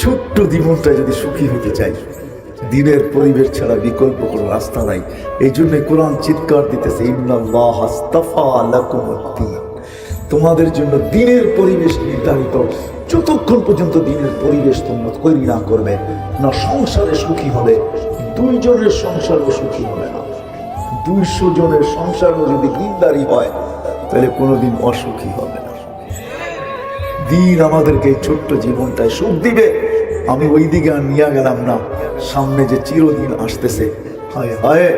ছোট্ট জীবনটা যদি সুখী হতে চাই, দিনের পরিবেশ ছাড়া বিকল্প কোনো রাস্তা নাই। এই জন্য কোরআন চিৎকার দিতেছে, ইন্নাল্লাহ আস্তাফা লাকুমুদ্দীন, তোমাদের জন্য দিনের পরিবেশ নির্ধারিত। যতক্ষণ পর্যন্ত দিনের পরিবেশ তোমরা তৈরি না করবে না, সংসারে সুখী হবে। দুইজনের সংসারও সুখী হবে না। 200 জনের সংসারও যদি দিনদারি হয়, তাহলে কোনোদিন অসুখী হবে না। দিন আমাদেরকে এই ছোট্ট জীবনটায় সুখ দিবে। আমি ওই দিকে আর নিয়ে গেলাম না, সামনে যে চিরদিন আসতেছে, হায় হায়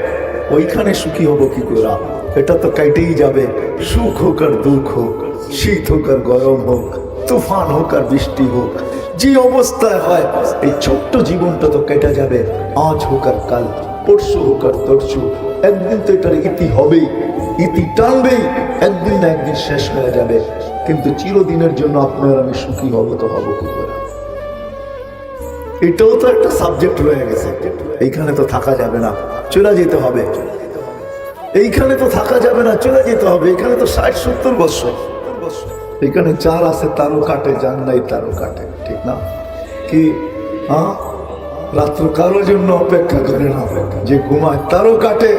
ওইখানে সুখী হব কি করে? এটা তো কাইটেই যাবে। সুখ হোক আর দুঃখ হোক, শীত হোক আর গরম হোক, তুফান হোক আর বৃষ্টি হোক, যে অবস্থায় হয় এই ছোট্ট জীবনটা তো কেটে যাবে। আজ হোক আর কাল, পরশু হোক আর তরশু, একদিন তো এটার ইতি হবেই, ইতি টানবেই, একদিন না একদিন শেষ হয়ে যাবে। কিন্তু চিরদিনের জন্য আপনার আমি সুখী হব তো হব কি করে? এটাও তো একটা সাবজেক্ট রয়ে গেছে। এইখানে তো থাকা যাবে না, চলে যেতে হবে। এইখানে তো থাকা যাবে না, চলে যেতে হবে। এখানে তো 60-70 বছর। এখানে যার আছে তারও কাটে, যার নাই তারও কাটে, ঠিক না? কি রাত্র কারোর জন্য অপেক্ষা করে না। যে ঘুমায় তারও কাটে,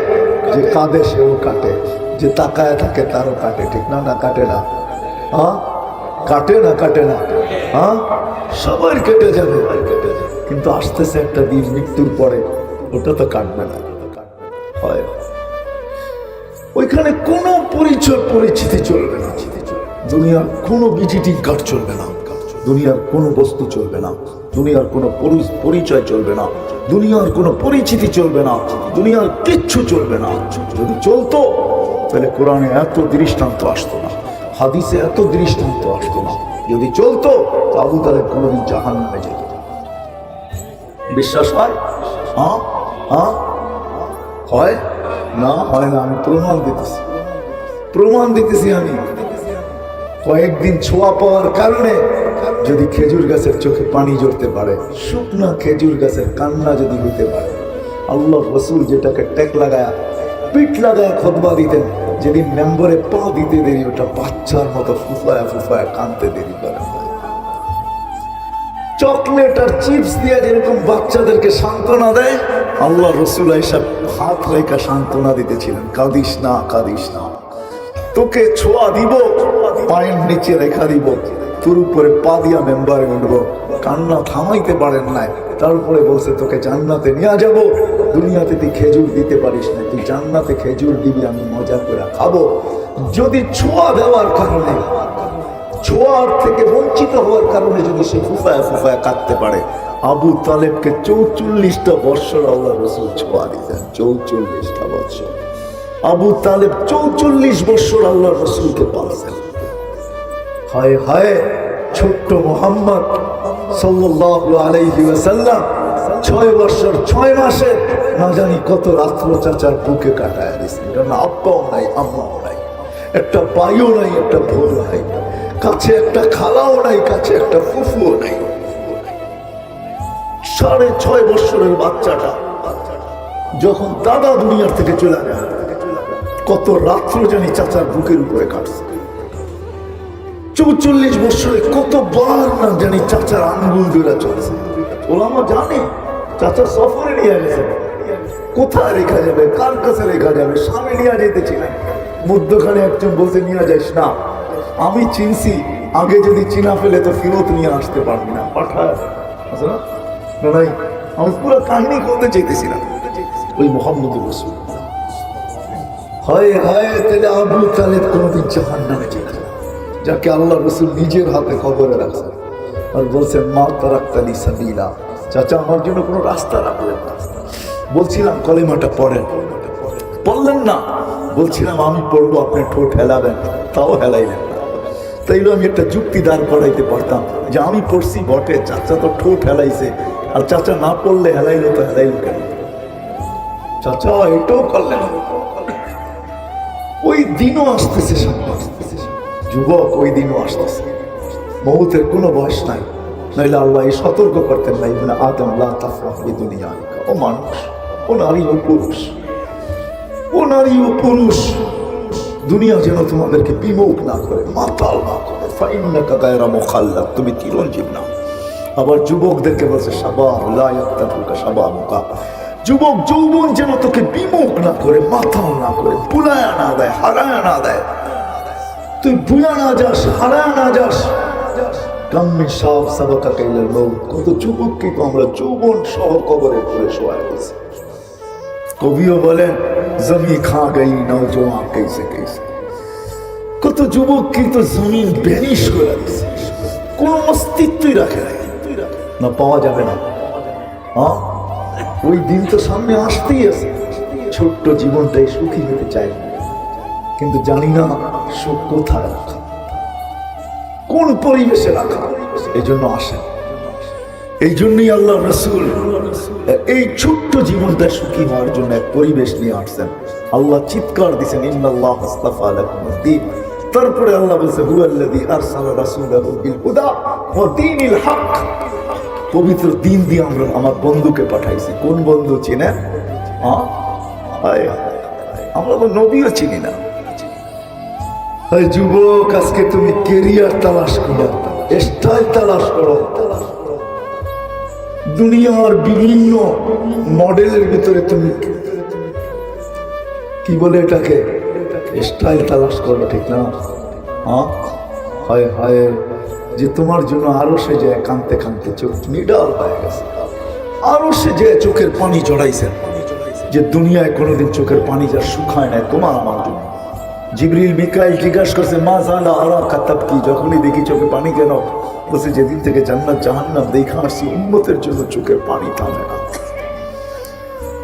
যে কাঁদে সেও কাটে, যে তাকায় থাকে তারও কাটে, ঠিক না? না কাটে না? কাটে না? কাটে না? সবার কেটে যাবে। কিন্তু আসতেছে একটা দিন মৃত্যুর পরে, ওটা তো কাটবে না। হয় ওইখানে কোনো পরিচয় পরিচিতি চলবে না। দুনিয়ার কোনো ভিজিটিং কার্ড চলবে না, দুনিয়ার কোনো বস্তু চলবে না, দুনিয়ার কোনো পরিচয় চলবে না, দুনিয়ার কোনো পরিচিতি চলবে না, দুনিয়ার কিচ্ছু চলবে না। যদি চলতো তাহলে কোরআনে এত দৃষ্টান্ত আসতো না, হাদিসে এত দৃষ্টান্ত আসতো না। যদি চলতো তো আবু তালেব কোনোদিন জাহান্নামে যেত। বিশ্বাস হয়? হয় না? হয় না? আমি প্রমাণ দিতেছি, প্রমাণ দিতেছি। আমি কয়েকদিন ছোঁয়া পাওয়ার কারণে যদি খেজুর গাছের চোখে পানি ঝরতে পারে, শুকনা খেজুর গাছের কান্না যদি হইতে পারে, আল্লাহ রসুল যেটাকে টেক লাগায়া পিঠ লাগায়া খুতবা দিতেন, যেদিন মেম্বরে পা দিতে দেরি, ওটা বাচ্চার মতো ফুফায়া ফুফায়া কানতে দেরি করে। চকলেট আর চিপস দিয়ে যেরকম বাচ্চাদেরকে সান্ত্বনা দেয়, আল্লাহ রসুল এসব হাত রেখা সান্ত্বনা দিতেছিলেন, কাঁদিস না, কাঁদিস না, তোকে ছোঁয়া দিব, পায়ের নিচে রেখা দিব, তোর উপরে পা দিয়া মেম্বারে উঠবো। কান্না থামাইতে পারেন নাই, তারপরে বলছে তোকে জান্নাতে নিয়ে যাব। দুনিয়াতে তুই খেজুর দিতে পারিস না, তুই জান্নাতে খেজুর দিবি, আমি মজা করে খাবো। যদি ছোঁয়া দেওয়ার কারণে, ছোঁয়ার থেকে বঞ্চিত হওয়ার কারণে যদি সে ফুফায়া ফুফায়া কাঁদতে পারে, আবু তালেবকে 44টা বৎসর আল্লাহ রসুল ছোঁয়া দিতেন। 44টা বৎসর আবু তালেব 44 বৎসর আল্লাহ রসুলকে পালতেন। হায় হায়, ছোট্ট মোহাম্মদ সাল্লাল্লাহু আলাইহি ওয়াসাল্লাম 6 বৎসর 6 মাসে না জানি কত রাত্র চাচার বুকে কাটায় দিয়েছেন। কারণ আব্বাও নাই, আম্মাও নাই, একটা ভাইও নাই, একটা বোনও নাই, কাছে একটা খালাও নাই, কাছে একটা ফুফুও নাই। 6.5 বৎসরের বাচ্চাটা যখন দাদা দুনিয়ার থেকে চলে যায়, কত রাত্র জানি চাচার বুকের উপরে কাটছে। 44 বৎসরে কতবার না জানি চাচার আঙ্গুল ধরে চলছে। ওলামা জানে চাচা সফরে নিয়ে গেছে, কোথায় রেখা যাবে, কার কাছে রেখা যাবে, সামনে নিয়ে যেতেছিলেন। মধ্যখানে একজন বলতে নিয়ে যাইস না, আমি চিনছি, আগে যদি চিনা ফেলে তো ফেরত নিয়ে আসতে পারবি না, পাঠায় আছে না? নাই, আমি পুরো কাহিনী করতে চাইতেছিলাম। ওই মোহাম্মদ রসুল। হয় হয়, তাহলে আবু তালেব কোনোদিন জাহান্নামে যেত না, যাকে আল্লাহ রসুল নিজের হাতে খবরে রাখছেন আর বলছেন, মা তারাক্তালি সাবিলা, চাচা আমার জন্য কোনো রাস্তা রাখলেন না। বলছিলাম কলেমাটা পড়েন, পড়লেন না। বলছিলাম আমি পড়বো, আপনি ঠোঁট হেলাবেন, তাও হেলাইলেন না। তাইলে আমি একটা যুক্তি দাঁড় করাইতে পারতাম যে আমি পড়ছি বটে, চাচা তো ঠোঁট হেলাইছে, আর চাচা না পড়লে হেলাইলে তো হেলাইল কেন? চাচা এটাও করলেন। ওই দিনও আসতেছে সামনে, যুবক, ওই দিনও আসতেছে। মৌতের কোনো বয়স নাই, নইলে আল্লাহ সতর্ক করতেন না, ইবনে আদম লা তাফরাহ বিদুনিয়াকা। ও মানুষ, ও নারী ও পুরুষ, ও নারী ও পুরুষ, দুনিয়া যেন তোমাদেরকে বিমুখ না করে, মাতাল না করে। ফাইন্নাকা গায়রা মুখাল্লাদ, তুমি চিরঞ্জীব না। আবার যুবকদেরকে বলছে শাবাব লা ইয়াক্তাবুকা শাবাবুকা, যুবক যৌবন যেন তোকে বিমুখ না করে, মাথাও না করে, বুলায়া না দেয়, হারায়া না দেয়, তুই বুলা না যাস, হারায়া না যাস। কাম্মি সাব সাবাকা কাইলাল মউত, কত যুবককে তো আমরা যৌবন সহ কবরে পড়ে শোয়া গেছি। কবিও বলেন জমি খা গই নওজওয়ান कैसे कैसे, কত যুবক কিন্তু জমিন ভ্যানিশ করে দিচ্ছে, কোন অস্তিত্বই রাখে না, পাওয়া যাবে না। হ্যাঁ, ওই দিন তো সামনে আসতেই আছে। ছোট্ট জীবনটাই সুখী হতে চাই, কিন্তু জানি না সুখ কোথায় রাখা, কোন পরিবেশে রাখা। এই জন্য আসেন, এই জন্যই আল্লাহ রাসূল এই ছোট্ট জীবনটা সুখী হওয়ার জন্য এক পরিবেশ নিয়ে আসছেন। আল্লাহ চিৎকার দিয়েছেন ইন্নাল্লাহ আস্তাফা লাকুমুদ্দীন। তারপরে আল্লাহ বলছে হুয়াল্লাযী আরসালা রাসূলাহু বিল হুদা ওয়া দীনিল হক, পবিত্র দিন দিয়ে আমরা আমার বন্ধুকে পাঠাইছি। কোন বন্ধু চিনেন? আমরা তো নবীও চিনি না। যুবক, আজকে তুমি কেরিয়ার তালাশ করো, স্টাইল তালাশ করো, দুনিয়ার বিভিন্ন মডেলের ভিতরে তুমি কি বলে এটাকে স্টাইল তালাশ করো, ঠিক না? হায় হায়, যে তোমার জন্য আরো সে যায় কাঁদতে কাঁদতে চোখ নিডাল হয়ে গেছে, আরো সে যে চোখের পানি জড়াইছেন, যে দুনিয়ায় কোনোদিন চোখের পানি যা শুকায় নাই তোমার আমার জন্য। জিবরিল মিকাইল জিজ্ঞাসা করছে মা জালা আরাকা তাবকি, যখনই দেখি চোখে পানি কেন? বলছে যেদিন থেকে জান্নাত জাহান্নাম দেখা আসছি উম্মতের জন্য চোখের পানি থামে না।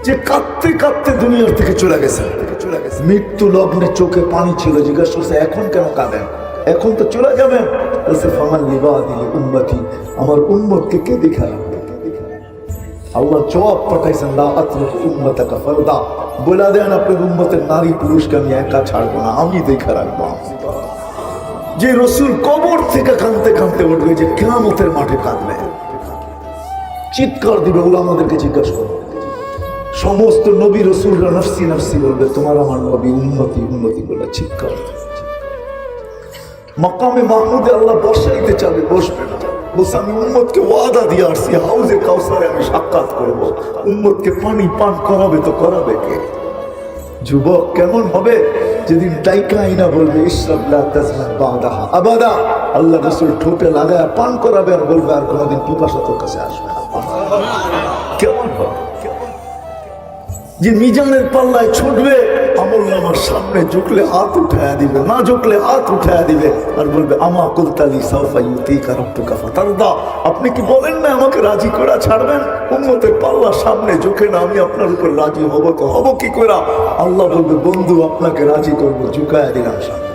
যে কাঁদতে কাঁদতে দুনিয়ার থেকে চলে গেছে, মৃত্যু লগ্নে চোখে পানি ছিল, জিজ্ঞাসা করছে এখন কেন কাঁদেন? এখন তো চলে যাবেন। বলছে ফামান লিবাদি উম্মতি, আমার উম্মতকে কে দেখা রাখবে? আল্লাহ জবাব পাঠাইছেন লা আতরুকু উম্মাতাকা ফারদা, বলে দেন আপনার উম্মতের নারী পুরুষকে আমি একা ছাড়বো না, আমি দেখা রাখবো। যে রসুল কবর থেকে কাঁদতে কাঁদতে উঠবে, যে কিয়ামতের মাঠে কাঁদবে, চিৎকার দিবে, ওগুলো আমাদেরকে জিজ্ঞাসা করবে। সমস্ত নবী রসুলরা নফসি নফসি বলবে, তোমার আমার নবী উন্নতি উন্নতি বলে চিৎকার। মাকামে মাহমুদে আল্লাহ বসাইতে চাবে, বসবে না। বলছে আমি উম্মতকে ওয়াদা দিয়ে আসছি, হাউজে কাউসারে আমি সাক্ষাৎ করবো, উম্মতকে পানি পান করাবে তো করাবে কে? যুবক কেমন হবে যেদিন ডাইকা আইনা বলবে ইশরাব লা তাজমা বাদাহা আবাদা, আল্লাহ রাসূল ঠোঁটে লাগায় পান করাবে আর বলবে আর কোনোদিন পিপাসা তোর কাছে আসবে না। কেমন হবে? যে মিজানের পাল্লায় ছুটবে, আমল নামার সামনে ঝুঁকলে হাত উঠায়া দিবে, না ঝুঁকলে হাত উঠায়া দিবে আর বলবে আমা কুলতালি সাউফা ইউতিকা রাব্বুকা ফাতারদা, আপনি কি বলেন না আমাকে রাজি করে ছাড়বেন? উম্মতের পাল্লার সামনে ঝুঁকে না আমি আপনার উপর রাজি হব, তো হব কি করে? আল্লাহ বলবে বন্ধু আপনাকে রাজি করবো, ঝুঁকায়া দিলাম সামনে।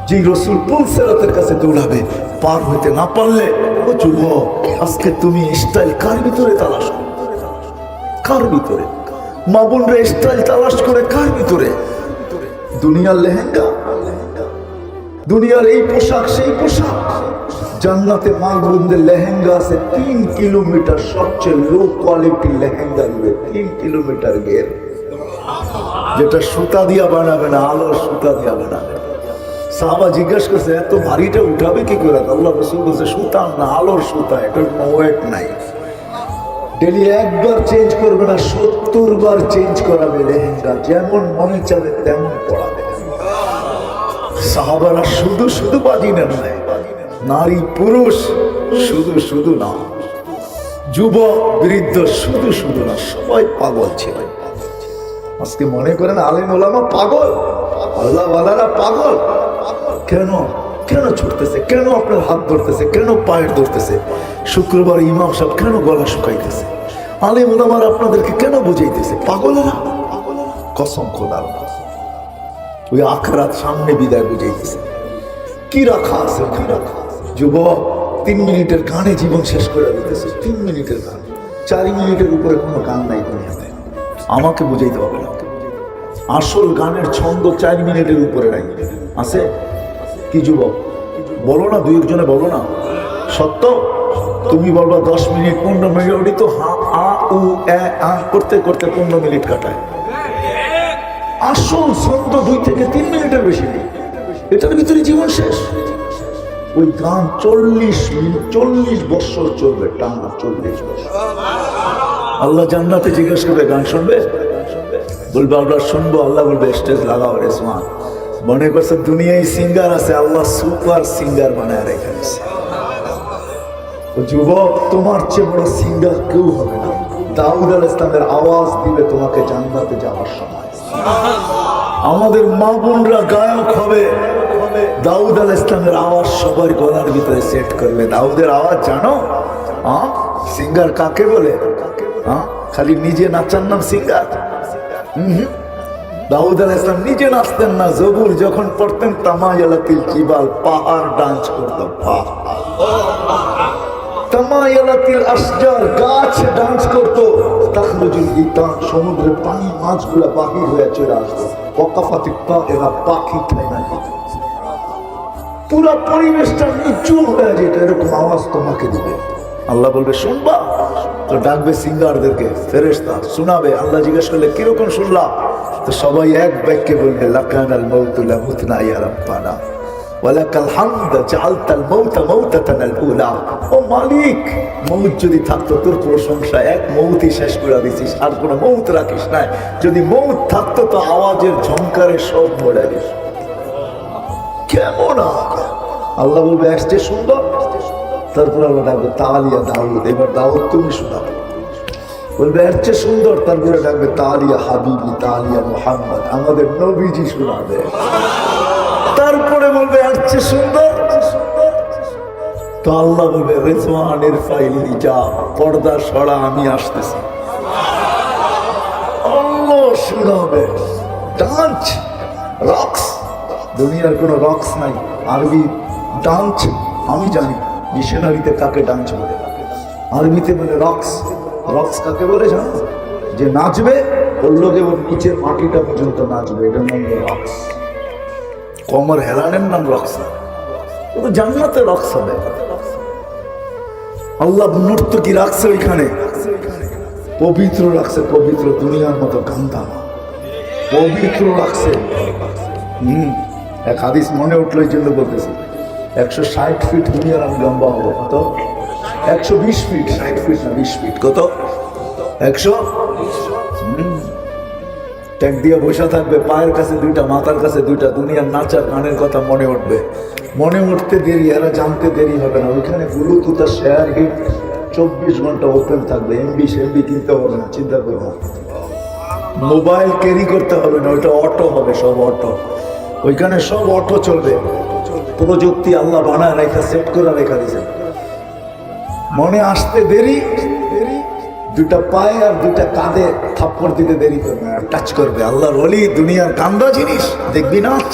যে রসুল পুলসেরাতের কাছে দৌড়াবে, পার হইতে না পারলে ও যুবক, আজকে তুমি স্টাইল কার ভিতরে তালাশ করো? কার ভিতরে? মা বোনরা স্টাইল তালাশ করে কার ভিতরে? দুনিয়ার লেহেঙ্গা, দুনিয়ার এই পোশাক সেই পোশাক। জান্নাতে মা বোনদের লেহেঙ্গা আছে 3 কিলোমিটার, সবচেয়ে লো কোয়ালিটির লেহেঙ্গা দিবে 3 কিলোমিটার গের, যেটা সুতা দিয়া বানাবে না, আলোর সুতা দিয়া বানাবে। সাহাবা জিজ্ঞাসা করছে এত ভারীটা উঠাবে কি করে? আল্লাহ রাসূল বলছে সুতা না, আলোর সুতা, এটার ওয়েট নাই। ডেলি একবার চেঞ্জ করবে না, 70 বার চেঞ্জ করাবে লেহেঙ্গা, যেমন মনে চাবে তেমন পড়াবে। সাহাবারা শুধু শুধু বাজি নেন নাই, নারী পুরুষ শুধু শুধু না, যুবক বৃদ্ধ শুধু শুধু না, সবাই পাগল ছিল। আজকে মনে করেন আলেম ওলামা পাগল, আল্লাহ ওয়ালারা পাগল। কেন কেন ছুটতেছে? কেন আপনার হাত ধরতেছে? কেন পায়ের ধরতেছে? শুক্রবার ইমাম সাহেব কেন গলা শুকাইতেছে? আলেম ওলামার আপনাদেরকে কেন বুঝাইতেছে? পাগলেরা কসম খোদার, ওই আখরাত সামনে বিদায় বুঝাইতেছে। কি রাখা আছে? কি রাখা? যুবক 3 মিনিটের গানে জীবন শেষ করে দিতেছে। 3 মিনিটের গান, 4 মিনিটের উপরে কোনো গান নাই দুনিয়াতে। আমাকে বুঝাইতে হবে না, আসল গানের ছন্দ 4 মিনিটের উপরে নাই। আছে কি যুবক? বলো না, 2-1 বলো না। সত্য তুমি বলবা 10 মিনিট 15 মিনিট, ওটি তো হা আ উ এ আ করতে করতে 15 মিনিট কাটায়। আসল ছন্দ 2 থেকে 3 মিনিটের বেশি নেই, এটার ভিতরে জীবন শেষ। ওই গান 40 বছর চলবে, টানা 40 বছর। আল্লাহ জান্নাতে জিজ্ঞেস করবে গান শুনবে? বলবে আমরা শুনবো। আল্লাহ বলবে স্টেজ লাগাও রেসমান। মনে করছে দুনিয়ায় সিঙ্গার আছে, আল্লাহ সুপার সিঙ্গার বানায় রেখেছে। যুবক, তোমার চেয়ে বড় সিঙ্গার কেউ হবে না। দাউদ আলাইহিস সালামের আওয়াজ দিবে তোমাকে জান্নাতে যাওয়ার সময়। আমাদের মা বোনরা গায়ক হবে, দাউদ আলাইহিস সালামের আওয়াজ সবার গলার ভিতরে সেট করবে। দাউদের আওয়াজ জানো? সিঙ্গার কাকে বলে? খালি নিজে নাচার নাম সিঙ্গার? দাউদ আলাইহিস সালাম নিজে নাচতেন না। জবুর যখন পড়তেন তামায়ালাতিল জিবাল, পাহাড় ডান্স করতো। তামায়ালাতিল আশজার, গাছ ডান্স করতো। তাখরুজুল হিতান, সমুদ্রের পানি মাছগুলা বাহির হয়ে চলে আসতো। ওয়াকাফাতিত তায়রা, পাখি ঠাইনা দিত। পুরো পরিবেশটা নিচু হয়ে যেত। এরকম আওয়াজ তোমাকে দিবে। আল্লাহ বলবে শুনবা? তো ডাকবে সিঙ্গারদেরকে, ফেরেশতা শোনাবে। আল্লাহ জিজ্ঞেস করলে কিরকম শুনলাম? তো সবাই এক বাক্যে বলবে লাকানাল মাউতু লামুতনা ইয়া রাব্বানা ওয়ালাকাল হামদ জাআলতাল মাউতা মাউতাতানাল উলা। ও মালিক, মউত যদি থাকতো তোর প্রশংসা, এক মউতই শেষ করে দিছিস, আর কোনো মউত রাখিস নাই। যদি মউত থাকতো তো আওয়াজের ঝংকারে সব মরে দিস। কেমন আল্লাহ বলবে আসছে সুন্দর। তারপর আল্লাহ ডাকবে তালিয়া দাউদ, এবার দাউদ তুমি শোনাবে। বলবে এর চেয়ে সুন্দর। তারপরে ডাকবে তালিয়া হাবিবি, তালিয়া মুহাম্মদ, আমাদের নবীজি শোনাবে। তারপরে বলবে এর চেয়ে সুন্দর। তো আল্লাহ বলবে রেজওয়ানের ফাইলি যা, পর্দা সরা, আমি আসতেছি। আল্লাহ শোনাবে। ডান্স, রক্স, দুনিয়ার কোনো রক্স নাই। আরবি ডান্স আমি জানি, মিশনারিতে কাকে ডান্স বলে? আরবিতে বলে রক্স। রক্স কাকে বলে জানো? যে নাচবে ওর লোকে ওর নিচের মাটিটা পর্যন্ত নাচবে, এটার নাম রক্স। কমর হেলানের নাম রক্স না। জান্নাতে রক্স হবে। আল্লাহ নর্তকী রাখছে ওইখানে, পবিত্র রাখছে, পবিত্র, দুনিয়ার মতো গান্ধা না, পবিত্র রাখছে। এক হাদিস মনে উঠলো, এই জন্য বলতেছি। 160 ফিট দুনিয়ার আমি লম্বা হবো। কত? 120 ফিট। 60 ফিট না, 20 ফিট। কত? 100। ট্যাঙ্ক দিয়ে বসে থাকবে, পায়ের কাছে দুইটা, মাথার কাছে দুইটা। দুনিয়ার নাচার গানের কথা মনে উঠবে। মনে উঠতে দেরি, এরা জানতে দেরি হবে না। ওইখানে ব্লুটুথ আর শেয়ার হিট 24 ঘন্টা ওপেন থাকবে। এমবি কিনতে হবে না, চিন্তা করবো। মোবাইল ক্যারি করতে হবে না, ওইটা অটো হবে, সব অটো। ওইখানে সব অটো চলবে। প্রযুক্তি আল্লাহ বানায় রেখা, সেট করে রেখা দিয়েছে। মনে আসতে দেরি, দুটা পায়ে আর দুটা কাঁধে থাপ্পড় দিতে দেরি করবে, টাচ করবে। আল্লাহর ওলি দুনিয়ার কান্দা জিনিস, দেখবি নাচ,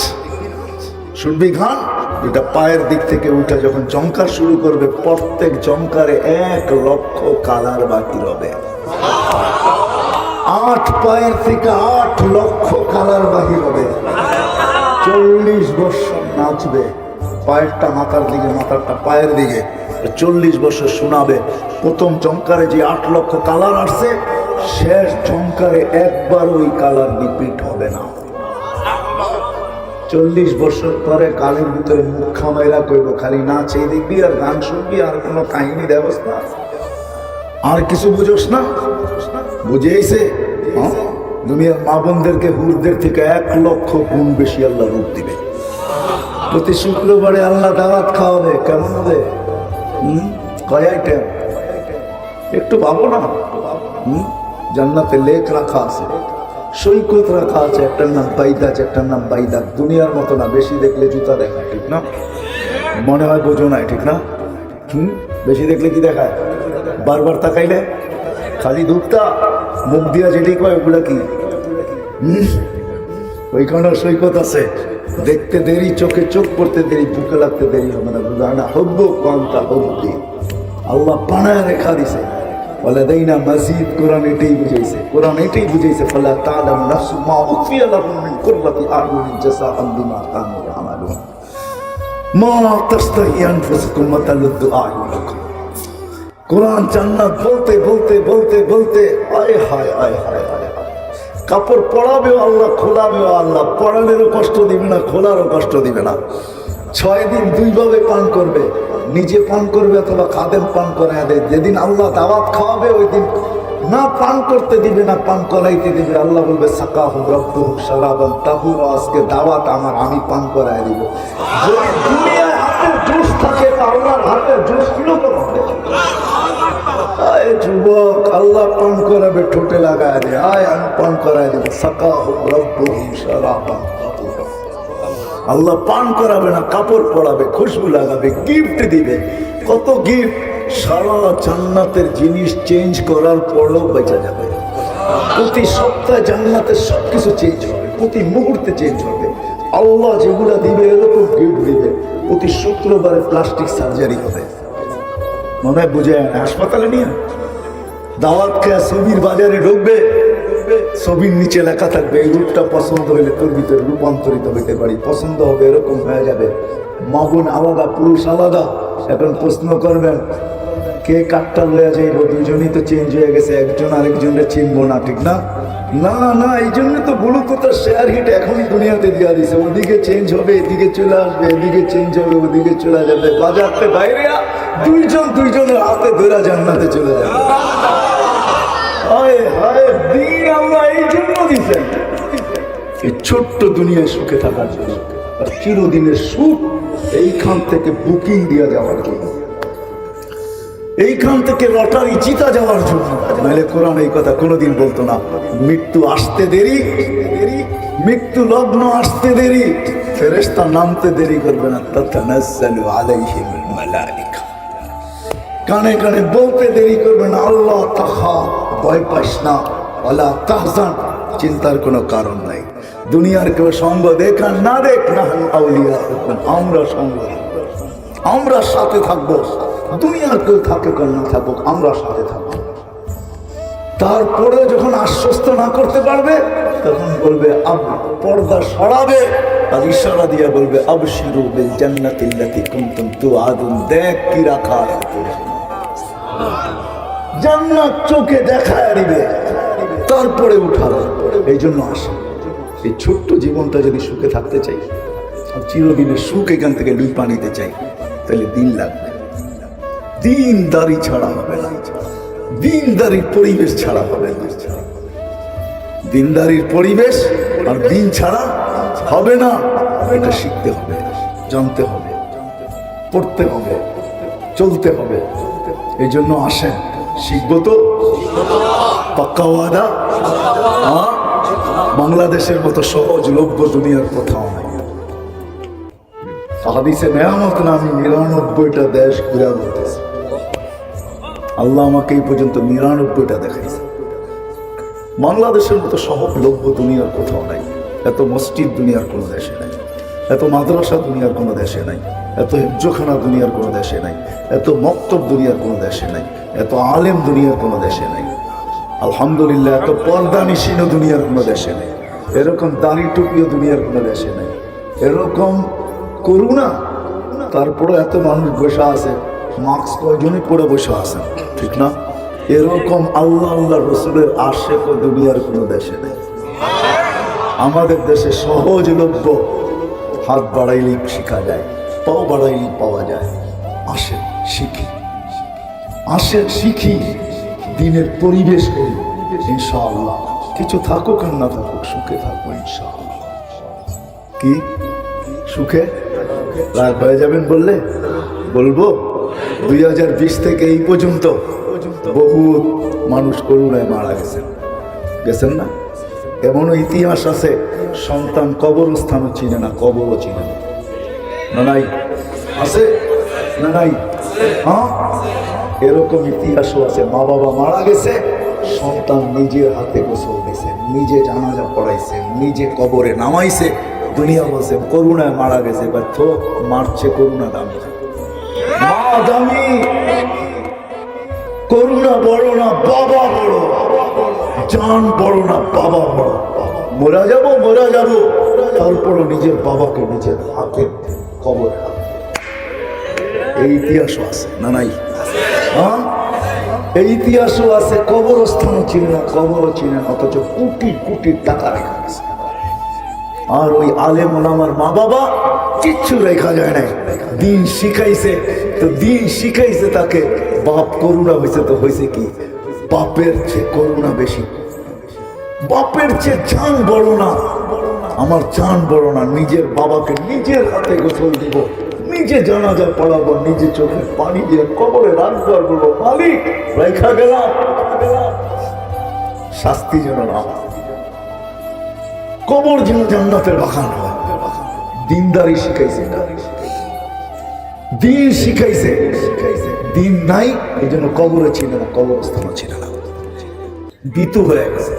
শুনবি গান। দুটা পায়ের দিক থেকে উঠে যখন জঙ্কার শুরু করবে, প্রত্যেক জঙ্কারে 1 লক্ষ কালার বাকি হবে। 8 পায়ের থেকে 8 লক্ষ কালার বাহির হবে। 40 বছর নাচবে, পায়েরটা মাথার দিকে, মাথারটা পায়ের দিকে। 40 বছর শোনাবে। প্রথম চমকারে যে 8 লক্ষ কালার আসছে, শেষ চমকারে একবার ওই কালার রিপিট হবে না। 40 বছর পরে কালের ভিতরে মুখ খামাইরা করব, খালি নাচ এই দেখবি আর গান শুনবি, আর কোনো কাহিনী ব্যবস্থা আর কিছু বুঝোস না। বুঝেইছে? দুনিয়ার মা বোনদেরকে হুরদের থেকে 1 লক্ষ গুণ বেশি আল্লাহ রূপ দিবে। প্রতি শুক্রবারে আল্লাহ দাওয়াত খাওয়াবে। কেমন হবে? কয় আইটেম? একটু ভাবো না। জান্নাতে লেক রাখা আছে, সৈকত রাখা আছে। একটার নাম বাইদাজ, একটার নাম বাইদাক। দুনিয়ার মতো না, বেশি দেখলে জুতা দেখায়, ঠিক না? মনে হয় বোঝো নাই, ঠিক না? বেশি দেখলে কি দেখায়? বারবার তাকাইলে খালি দুধটা মুখ দিয়া যেটি কয় ওগুলা কি? ওইখানেও সৈকত আছে। দেখতে দেরি, চোখে চোখ পড়তে দেরি, বুকে লাগতে দেরি হবে না। বুঝা হব্বু কান্তা হব্বি, আল্লাহ বানায় রেখা দিছে। বলে দেই না মসজিদ। কোরআন এটাই বুঝাইছে, কোরআন এটাই বুঝাইছে। ফালা তাআলামু নাফসুম মা উখফিয়া লাহুম মিন কুররাতি আ'য়ুনিন জাযাআন বিমা কানু ইয়ামালুন মা তাশতাহি আনফুসুকুম ওয়া তালুদ্দু আ'য়ুনুকুম। কোরআন জান্নাত বলতে বলতে বলতে বলতে আয় হায় আয় হায় হায়। কাপড় পরাবেও আল্লাহ, খোলাবেও আল্লাহ। পরানেরও কষ্ট দিবে না, খোলারও কষ্ট দিবে না। 6 দিন 2 ভাবে পান করবে, নিজে পান করবে অথবা খাদেম পান করায় দেয়। যেদিন আল্লাহ দাওয়াত খাওয়াবে ওই দিন না পান করতে দিবে না পান করাইতে দিবে। আল্লাহ বলবে সাকাহু রাব্বুহু শারাবান তাহুরা, আজকে দাওয়াত আমার, আমি পান করায় দিব। যদি দুনিয়ায় হাতের জুস থাকে আল্লাহর হাতের জুস কিরকম হবে? আয় যুবক, আল্লাহ পান করাবে, ঠোঁটে লাগায় দে, আয় আমি পান করায় দেব। সাকাহু রাব্বুহু শারাবান তাহুরা। আল্লাহ পান করাবে না, কাপড় পরাবে, খুশবু লাগাবে, গিফট দিবে। কত গিফট! সারা জান্নাতের জিনিস চেঞ্জ করার পরেও বেঁচে যাবে। প্রতি সপ্তাহে জান্নাতের সবকিছু চেঞ্জ হবে, প্রতি মুহূর্তে চেঞ্জ হবে। আল্লাহ যেগুলা দিবে এরকম গিফট দিবে। প্রতি শুক্রবারে প্লাস্টিক সার্জারি হবে, মনে হয় বুঝে হাসপাতালে নিয়ে দাওয়াত খেয়ে ছবির বাজারে ঢুকবে, ছবির নিচে লেখা থাকবে এই রূপটা পছন্দ হইলে তোর ভিতরে রূপান্তরিত হইতে পারি, পছন্দ হবে, এরকম হয়ে যাবে। মা বোন আলাদা, পুরুষ আলাদা। এখন প্রশ্ন করবেন কে কাঠটা লইয়া যাইব? দুজনই তো চেঞ্জ হয়ে গেছে, একজন আরেকজনের চিনবো না, ঠিক না? না না, এই জন্য তো ব্লুটুথ শেয়ার হিট এখনই দুনিয়াতে দিয়া দিছে। ওদিকে চেঞ্জ হবে, এদিকে চলে আসবে, এদিকে চেঞ্জ হবে, ওদিকে চলে যাবে। বাজারতে বাইরে দুইজন দুইজনের হাতে ধরে জান্নাতে চলে যাবে। হায় হায়, দিন আল্লাহ এই জন্য দিচ্ছেন, এই ছোট্ট দুনিয়ায় সুখে থাকার জন্য। আর চিরদিনের সুখ এইখান থেকে বুকিং দিয়া যাওয়ার জন্য, এইখান থেকে লটারি জিতা যাওয়ার জন্য। নাহলে কোরআন এই কথা কোনোদিন বলতো না। মৃত্যু আসতে দেরি, মৃত্যু লগ্ন আসতে দেরি, ফেরেশতা নামতে দেরি করবে না। তাতানাজ্জালু আলাইহিমুল মালাইকা, কানে কানে বলতে দেরি করবে না, আল্লাহ তাহা, ভয় পাস না, ওয়ালা তাহজান, চিন্তার কোনো কারণ নাই। দুনিয়ার কেউ সঙ্গ দেখ আর না দেখ, নাহনু আউলিয়া, আমরা সঙ্গ, আমরা সাথে থাকবো। দুনিয়ার কেউ থাকুক আর না থাকুক, আমরা সাথে থাকবো। তারপরে যখন আশ্বস্ত না করতে পারবে তখন বলবে আব, পর্দা সরাবে আর ইশারা দিয়ে বলবে আবশিরু বিল জান্নাতিল্লাতী কুনতুম তুআদুন। দেখ কি রাখা আছে, জান্নাত চোখে দেখায় দিবে, তারপরে উঠাবে। এই জন্য আসে, এই ছোট্ট জীবনটা যদি সুখে থাকতে চাই, চিরদিনের সুখ এখান থেকে লুপা নিতে চাই, তাহলে দিন লাগবে। দিনদারি ছাড়া হবে না, দিনদারির পরিবেশ ছাড়া হবে না। দিনদারির পরিবেশ আর দিন ছাড়া হবে না। এটা শিখতে হবে, জানতে হবে, পড়তে হবে, চলতে হবে। এই জন্য আসেন, শিখবো তো, পাক্কা ওয়াদা। বাংলাদেশের মতো সহজলভ্য দুনিয়ার কোথাও নাই। হাদিসে নেয়ামত নামে 99টা দেশ ঘুরে বলতেছে। আল্লাহ আমাকে এই পর্যন্ত 99টা দেখাইছে। বাংলাদেশের মতো সহজলভ্য দুনিয়ার কোথাও নাই। এত মসজিদ দুনিয়ার কোনো দেশে নাই, এত মাদ্রাসা দুনিয়ার কোনো দেশে নাই, এত হিফজখানা দুনিয়ার কোনো দেশে নাই, এত মক্তব দুনিয়ার কোনো দেশে নাই, এত আলেম দুনিয়ার কোনো দেশে নাই। আলহামদুলিল্লাহ, এত পর্দা নিশিনও দুনিয়ার কোনো দেশে নেই, এরকম দাড়ি টুপিও দুনিয়ার কোনো দেশে নেই, এরকম করুণা। তারপরে এত মানুষ বসে আছে, মাস্ক কয়জনই পরে বসে আছেন, ঠিক না? এরকম আল্লাহ আল্লাহ রসুলের আশেক দুনিয়ার কোনো দেশে নেই। আমাদের দেশে সহজলভ্য, হাত বাড়াইলেই শেখা যায়, পাও বাড়াইলেই পাওয়া যায়। আসেন শিখি, আসেন শিখি, দিনের পরিবেশ করি, ইনশাআল্লাহ। কিছু থাকুক আর না থাকুক, সুখে থাকবো ইনশাআল্লাহ। কি সুখে রাগ হয়ে যাবেন বললে বলবো? 2020 থেকে এই পর্যন্ত বহু মানুষ করুণায় মারা গেছেন, গেছেন না? এমনও ইতিহাস আছে, সন্তান কবরস্থানও চিনে না, কবরও চিনে না। না নাই? আছে না নাই? হ্যাঁ, এরকম ইতিহাসও আছে। মা বাবা মারা গেছে, সন্তান নিজের হাতে গোসল দিয়েছে, নিজে জানাজা পড়াইছে, নিজে কবরে নামাইছে। দুনিয়া বলছে করুণায় মারা গেছে, বা তো মারছে করুণা দামি, মা দামি, করুণা বড় না বাবা বড়, জান বড় না বাবা বড়। মরা যাবো, মরা যাবো, তারপরও নিজের বাবাকে নিজের হাতে কবরে রাখবে। এই ইতিহাসও আছে না নাই? হ্যাঁ, এই ইতিহাসও আছে। কবরস্থানও চিনে না, কবরও চিনে না, অথচ কোটি কোটি টাকা রেখে গেছে। আর ওই আলেম ওলামার মা বাবা কিচ্ছু রেখা যায় নাই, দিন শিখাইছে। তো দিন শিখাইছে তাকে, বাপ করুণা হয়েছে তো হয়েছে কি, বাপের চেয়ে করুণা বেশি, বাপের চেয়ে জান বড় না। আমার জান বড় না, নিজের বাবাকে নিজের হাতে গোসল দিব, নিজে জানাজা পড়াবো, নিজে চোখে পানি দিয়ে কবরে রাখবো, আর বলবো মালিক রেখা গেলাম, শাস্তি যেন না, কবর যেন জান্নাতের বাগান হয়। দিনদারি শিখাইছে, দিন শিখাইছে, দিন নাই এই জন্য কবরে ছিল না, কবরস্থান ছিল না, বিতু হয়ে গেছে।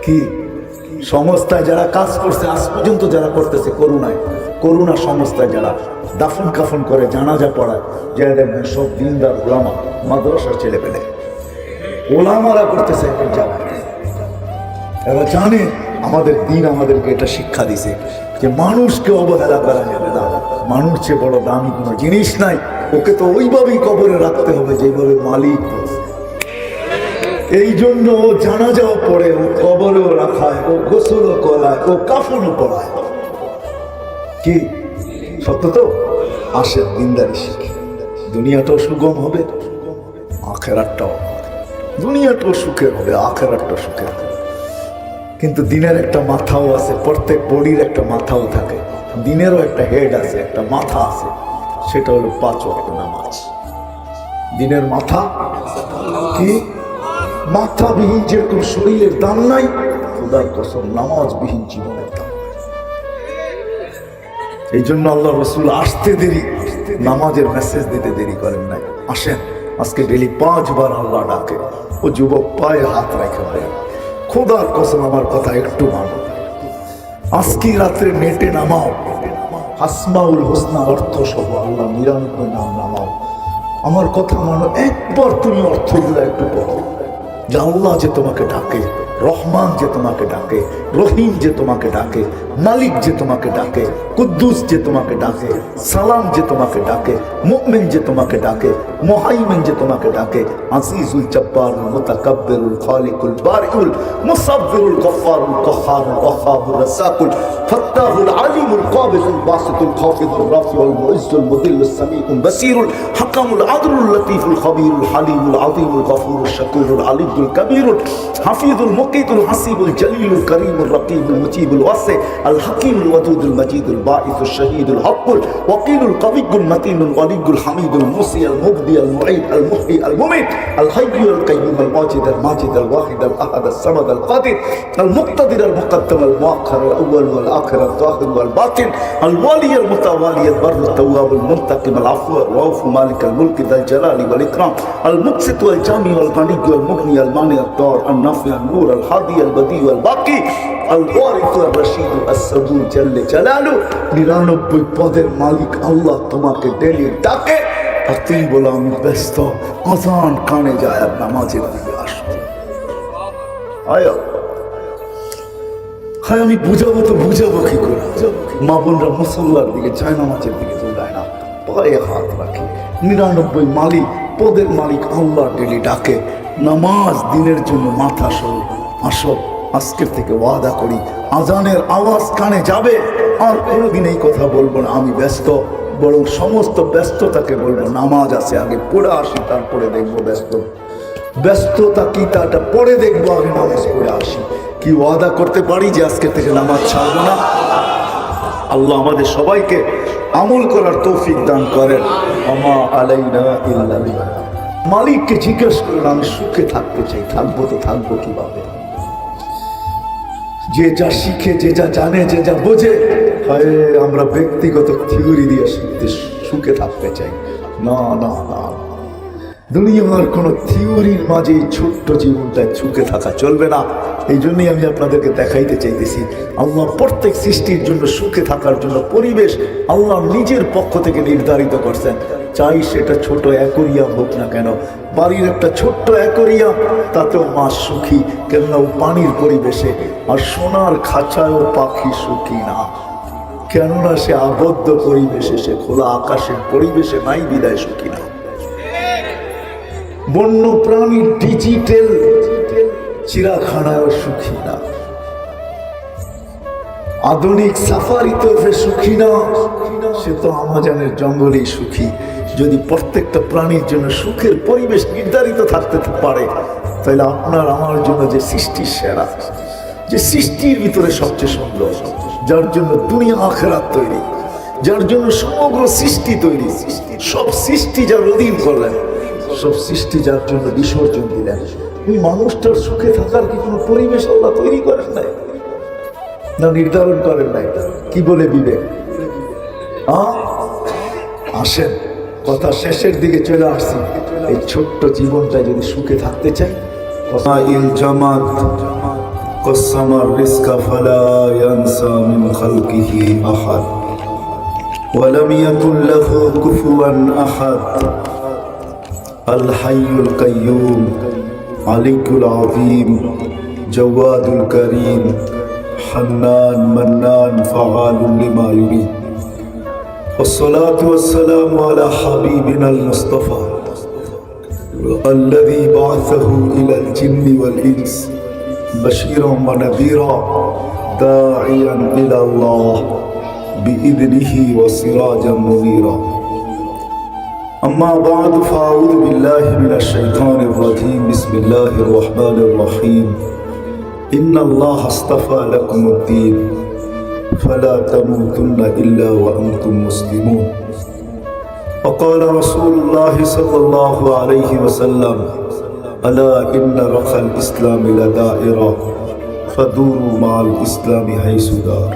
কি সংস্থায় যারা কাজ করছে আজ পর্যন্ত, যারা করতেছে করুণায়, করুণা সংস্থায় যারা দাফন কাফন করে, জানাজা পড়ায়, যারা দেখবেন সব দিনদার ওলামা, মাদ্রাসার ছেলে পেলে ওলামারা করতেছে। এখন যারা এরা জানে আমাদের দিন আমাদেরকে এটা শিক্ষা দিছে যে মানুষকে অবহেলা করা যাবে না, মানুষ চেয়ে বড় দামি কোনো জিনিস নাই, ওকে তো ওইভাবেই কবরে রাখতে হবে যেভাবে মালিক। এই জন্য ও জানাজাও পড়ে, ও কবরেও রাখায়, ও গোসলও করায়, ও কাফনও পড়ায়। কি সত্য তো? আসে দিনদারি শিখে, দুনিয়াটাও সুগম হবে, আখেরাতটাও, দুনিয়াটাও সুখের হবে, আখেরাতটাও সুখের হবে। কিন্তু দিনের একটা মাথাও আছে, প্রত্যেক বডির একটা মাথাও থাকে, দিনেরও একটা হেড আছে, একটা মাথা আছে, সেটা হলো 5 ওয়াক্ত নামাজ। দিনের মাথা কি? মাথাবিহীন যেরকম শরীরের দাম নাই, খোদার কসম নামাজবিহীন জীবনের দাম। এই জন্য আল্লাহ রসুল আসতে দেরি, নামাজের মেসেজ দিতে দেরি করেন নাই। আসেন, আজকে ডেলি 5 বার আল্লাহ ডাকে। ও যুবক পায়ে হাত রেখে বলে, খোদার কসম আমার কথা একটু মানো, আজকে রাত্রে নেটে নামাও আসমাউল হোসনা অর্থ সহ আল্লাহ 99 নাম নামাও, আমার কথা মানো, একবার তুমি অর্থগুলো একটু পড়ো, যে আল্লাহ যে তোমাকে ডাকে, রহমান যে তোমাকে ডাকে, রহিম যে তোমাকে ডাকে, মালিক যে তোমাকে ডাকে, কুদ্দুস যে তোমাকে ডাকে, সালাম যে তোমাকে ডাকে, মুমিন যে তোমাকে ডাকে, মুহাইমিন যে তোমাকে ডাকে, আজিজুল জব্বারুল মুতাকাব্বিরুল খালিকুল বারিউল মুসাব্বিরুল গফফারুল কাহ্হারুল ওয়াহ্হাবুর রাসাকুল ফাত্তাহুল আলিমুল কাবিলুল বাসিতুল খাফিদুর রাফিউল মুইজ্জুল মুদিল্লুস সামিউল বাসিরুল হাকামুল আদলুল লতীফুল খবীরুল হালিমুল আযীমুল গফুরুল শাকুরুল আলিয়ুল কবীরুল হাফিজুল মুকিতুল হাসিবুল জলিলুল করিমুল রকিবুল মুজিবুল ওয়াসি আল হাকিমুল ওয়াদুদুল মজিদুল বাঈসুল শহীদুল হকুল ওয়াকিলুল কবিয়ুল মতিনুল ওয়ালিয়ুল হামিদুল মুসি আল মুবদি আল মুঈদ আল মুহয়ি আল মুমিত আল হাইয়ুল কাইয়ুম আল মাজিদ আল মাজিদ আল ওয়াহিদ আল আহাদ আল সামাদ আল কাদির আল মুক্তাদির আল মুকদ্দম আল মুআখখার আল আউয়াল ওয়াল আখির আল যাহির ওয়াল বাতিন আল ওয়ালি আল মুতাওয়ালি আল বার আল তাওয়াব আল মুনতাকিম আল আফু আল রাউফ মালিক আল মুলক যাল জালালি ওয়াল ইকরাম আল মুকসিত ওয়াল জামি ওয়াল গানি ওয়াল মুগনি আল মানি আল দার আল নাফি আল নূর আল হাদি আল বদি ওয়াল বাকি আল ওয়ারিস আল রশিদ আল সাবুর জাল্লে জালালু। 99 পদের মালিক আল্লাহ তোমাকে ডেলি ডাকে, আর তুমি বলো আমি ব্যস্ত, আযান কানে যায় আর নামাজের দিকে আসো। আয়া হ্যাঁ, আমি বুঝাবো তো বুঝাবো কি করে? মা বোনরা মুসল্লার দিকে যায়, নামাজের দিকে চলে না, পায়ে হাত রাখে। 99 মালিক পদের মালিক আল্লাহ ডেলি ডাকে, নামাজ দিনের জন্য মাথা সরো, আসো। আজকের থেকে ওয়াদা করি, আজানের আওয়াজ কানে যাবে, আর কোনোদিন এই কথা বলবো না আমি ব্যস্ত, বরং সমস্ত ব্যস্ততাকে বলবো নামাজ আছে, আগে পড়ে আসি, তারপরে দেখবো ব্যস্ততা কি তাটা পরে দেখবো, আগে নামাজ পড়ে আসি। কি ওয়াদা করতে পারি যে আজকে থেকে নামাজ ছাড়বো না? আল্লাহ আমাদের সবাইকে আমল করার তৌফিক দান করেন। আমা আলাইনা ইল্লাল বালাগ। মালিককে জিজ্ঞেস করেন, আমি সুখে থাকতে চাই, থাকবো তো থাকবো কিভাবে? যে যা শিখে, যে যা জানে, যে যা বোঝে, হয় আমরা ব্যক্তিগত থিওরি দিয়ে সুখে থাকতে চাই। না না না, দুনিয়ার কোন থিওরির মাঝে ছোট্ট জীবনটায় সুখে থাকা চলবে না। এই জন্যই আমি আপনাদেরকে দেখাইতে চাইতেছি, আল্লাহ প্রত্যেক সৃষ্টির জন্য সুখে থাকার জন্য পরিবেশ আল্লাহ নিজের পক্ষ থেকে নির্ধারিত করছেন। চাই সেটা ছোট অ্যাকোরিয়াম হোক না কেন, বাড়ির একটা ছোট্ট অ্যাকোরিয়াম, তাতেও মাছ সুখী, কেননা ও পানির পরিবেশে। আর সোনার খাঁচায়ও পাখি সুখী না, কেননা সে আবদ্ধ পরিবেশে, সে খোলা আকাশের পরিবেশে নাই, বিদায় সুখী না। বন্য প্রাণী ডিজিটাল চিড়াখানায় সুখী না। আধুনিক সাফারিতে সে সুখী না, সে তো আমাজনের জঙ্গলেই সুখী। যদি প্রত্যেকটা প্রাণীর জন্য সুখের পরিবেশ নির্ধারিত থাকতে পারে, তাহলে আপনার আমার জন্য যে সৃষ্টি সেরা, যে সৃষ্টির ভিতরে সবচেয়ে সুন্দর, যার জন্য দুনিয়া আখিরাত তৈরি, যার জন্য সমগ্র সৃষ্টি তৈরি, সব সৃষ্টি যার অধীন করলেন, সব সৃষ্টি যার জন্য বিসর্জন দিলেন, ওই মানুষটার সুখে থাকার কি কোনো পরিবেশ আল্লাহ তৈরি করেন নাই না নির্ধারণ করেন নাই? কি বলে বিবেক? আসেন, কথা শেষের দিকে চলে আসছি। এই ছোট্ট জীবনটা যদি সুখে থাকতে চাই, জামাত কসসামার রিজকা ফালা ইয়ানসা মিন খালকিহি আহাদ ওয়া লাম ইয়াকুল লাহু কুফুয়ান আহাদ আল হাইয়ুল কাইয়্যুম আলিকুল আযীম জাওয়াদুল কারীম হান্নান মান্নান ফাআলুন লিমা ইউরিদ والصلاة والسلام على حبيبنا المصطفى الذي بعثه إلى الجن والإنس بشيرا ونذيرا داعيا إلى الله بإذنه وسراجا منيرا أما بعد فأعوذ بالله من الشيطان الرجيم بسم الله الرحمن الرحيم إن الله اصطفى لكم الدين فلا تموتن إلا وأنتم مسلمون وقال رسول الله صلى الله عليه وسلم ألا إن رخى الإسلام لدائرة فدوروا مع الإسلام حيث دار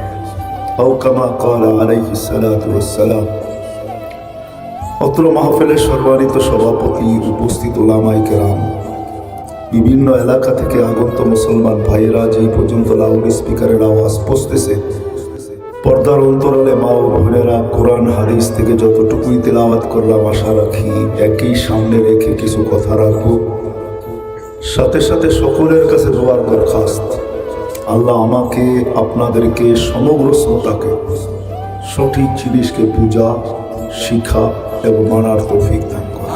أو كما قال عليه الصلاة والسلام অত্র মাহফিলের সম্মানিত সভাপতি, উপস্থিত ওলামায়ে কেরাম, বিভিন্ন এলাকা থেকে আগত মুসলমান ভাইয়েরা, যেই পর্যন্ত লাউড স্পিকারের আওয়াজ পৌঁছতেছে, পর্দার অন্তরালে মা ও বোনেরা, কোরআন হাদিস থেকে যতটুকুই তেলাওয়াত করলাম আশা রাখি একই সামনে রেখে কিছু কথা রাখবো। সাথে সাথে সকলের কাছে দোয়ার দরখাস্ত, আল্লাহ আমাকে আপনাদেরকে সমগ্র শ্রোতাকে সঠিক জিনিসকে বুঝা, শিখা এবং মানার তৌফিক দান করে।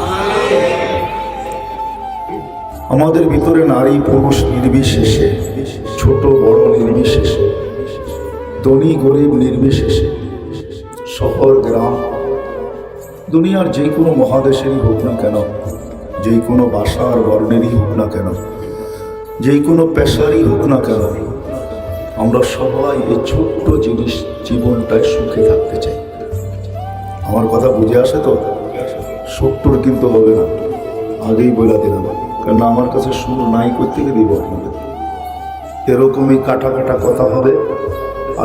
আমাদের ভিতরে নারী পুরুষ নির্বিশেষে, ছোট বড় নির্বিশেষে, ধনী গরিব নির্বিশেষে, শহর গ্রাম, দুনিয়ার যে কোনো মহাদেশেরই হোক না কেন, যে কোনো ভাষার বর্ণেরই হোক না কেন, যে কোনো পেশারই হোক না কেন, আমরা সবাই এই ছোট্ট জিনিস জীবনটায় সুখে থাকতে চাই। আমার কথা বুঝে আসে তো? সত্তর কিন্তু হবে না, আগেই বলে দিলাম, কারণ আমার কাছে শুরু নাই করতে দিব আপনাদের। এরকমই কাটা কাটা কথা হবে,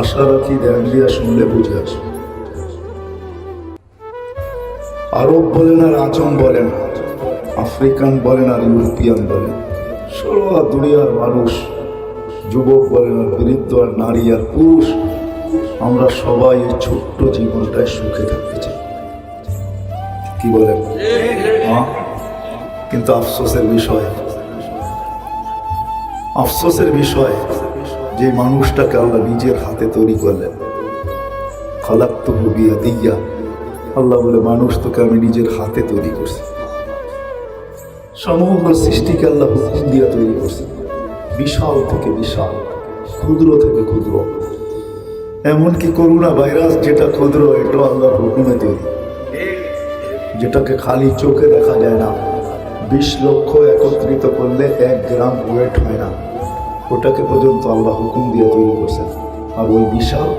আশা রাখি ধ্যান দিয়া শুনলে বুঝে আসবে। আরব বলেন আর আজম বলেন, আফ্রিকান বলেন আর ইউরোপিয়ান বলেন, সারা দুনিয়ার মানুষ, যুবক বলেন আর বৃদ্ধ আর নারী আর পুরুষ, আমরা সবাই এই ছোট্ট জীবনটায় সুখে থাকতে চাই। কি বলেন? কিন্তু আফসোসের বিষয় যে মানুষটাকে আল্লাহ নিজের হাতে তৈরি করলেন, খালাকতুহু বিয়াদিয়া, আল্লাহ বলে মানুষ তোকে আমি নিজের হাতে তৈরি করছি। সমগ্র সৃষ্টিকে আল্লাহ হুকুম দিয়ে তৈরি করছে, বিশাল থেকে বিশাল, ক্ষুদ্র থেকে ক্ষুদ্র, এমনকি করোনা ভাইরাস যেটা ক্ষুদ্র, এটা আল্লাহর হুকুমে তৈরি, যেটাকে খালি চোখে দেখা যায় না। 20 লক্ষ একত্রিত করলে 1 গ্রাম ওয়েট হয় না, ওটাকে পর্যন্ত আল্লাহ হুকুম দিয়ে তৈরি করছেন। আর ওই বিশাল,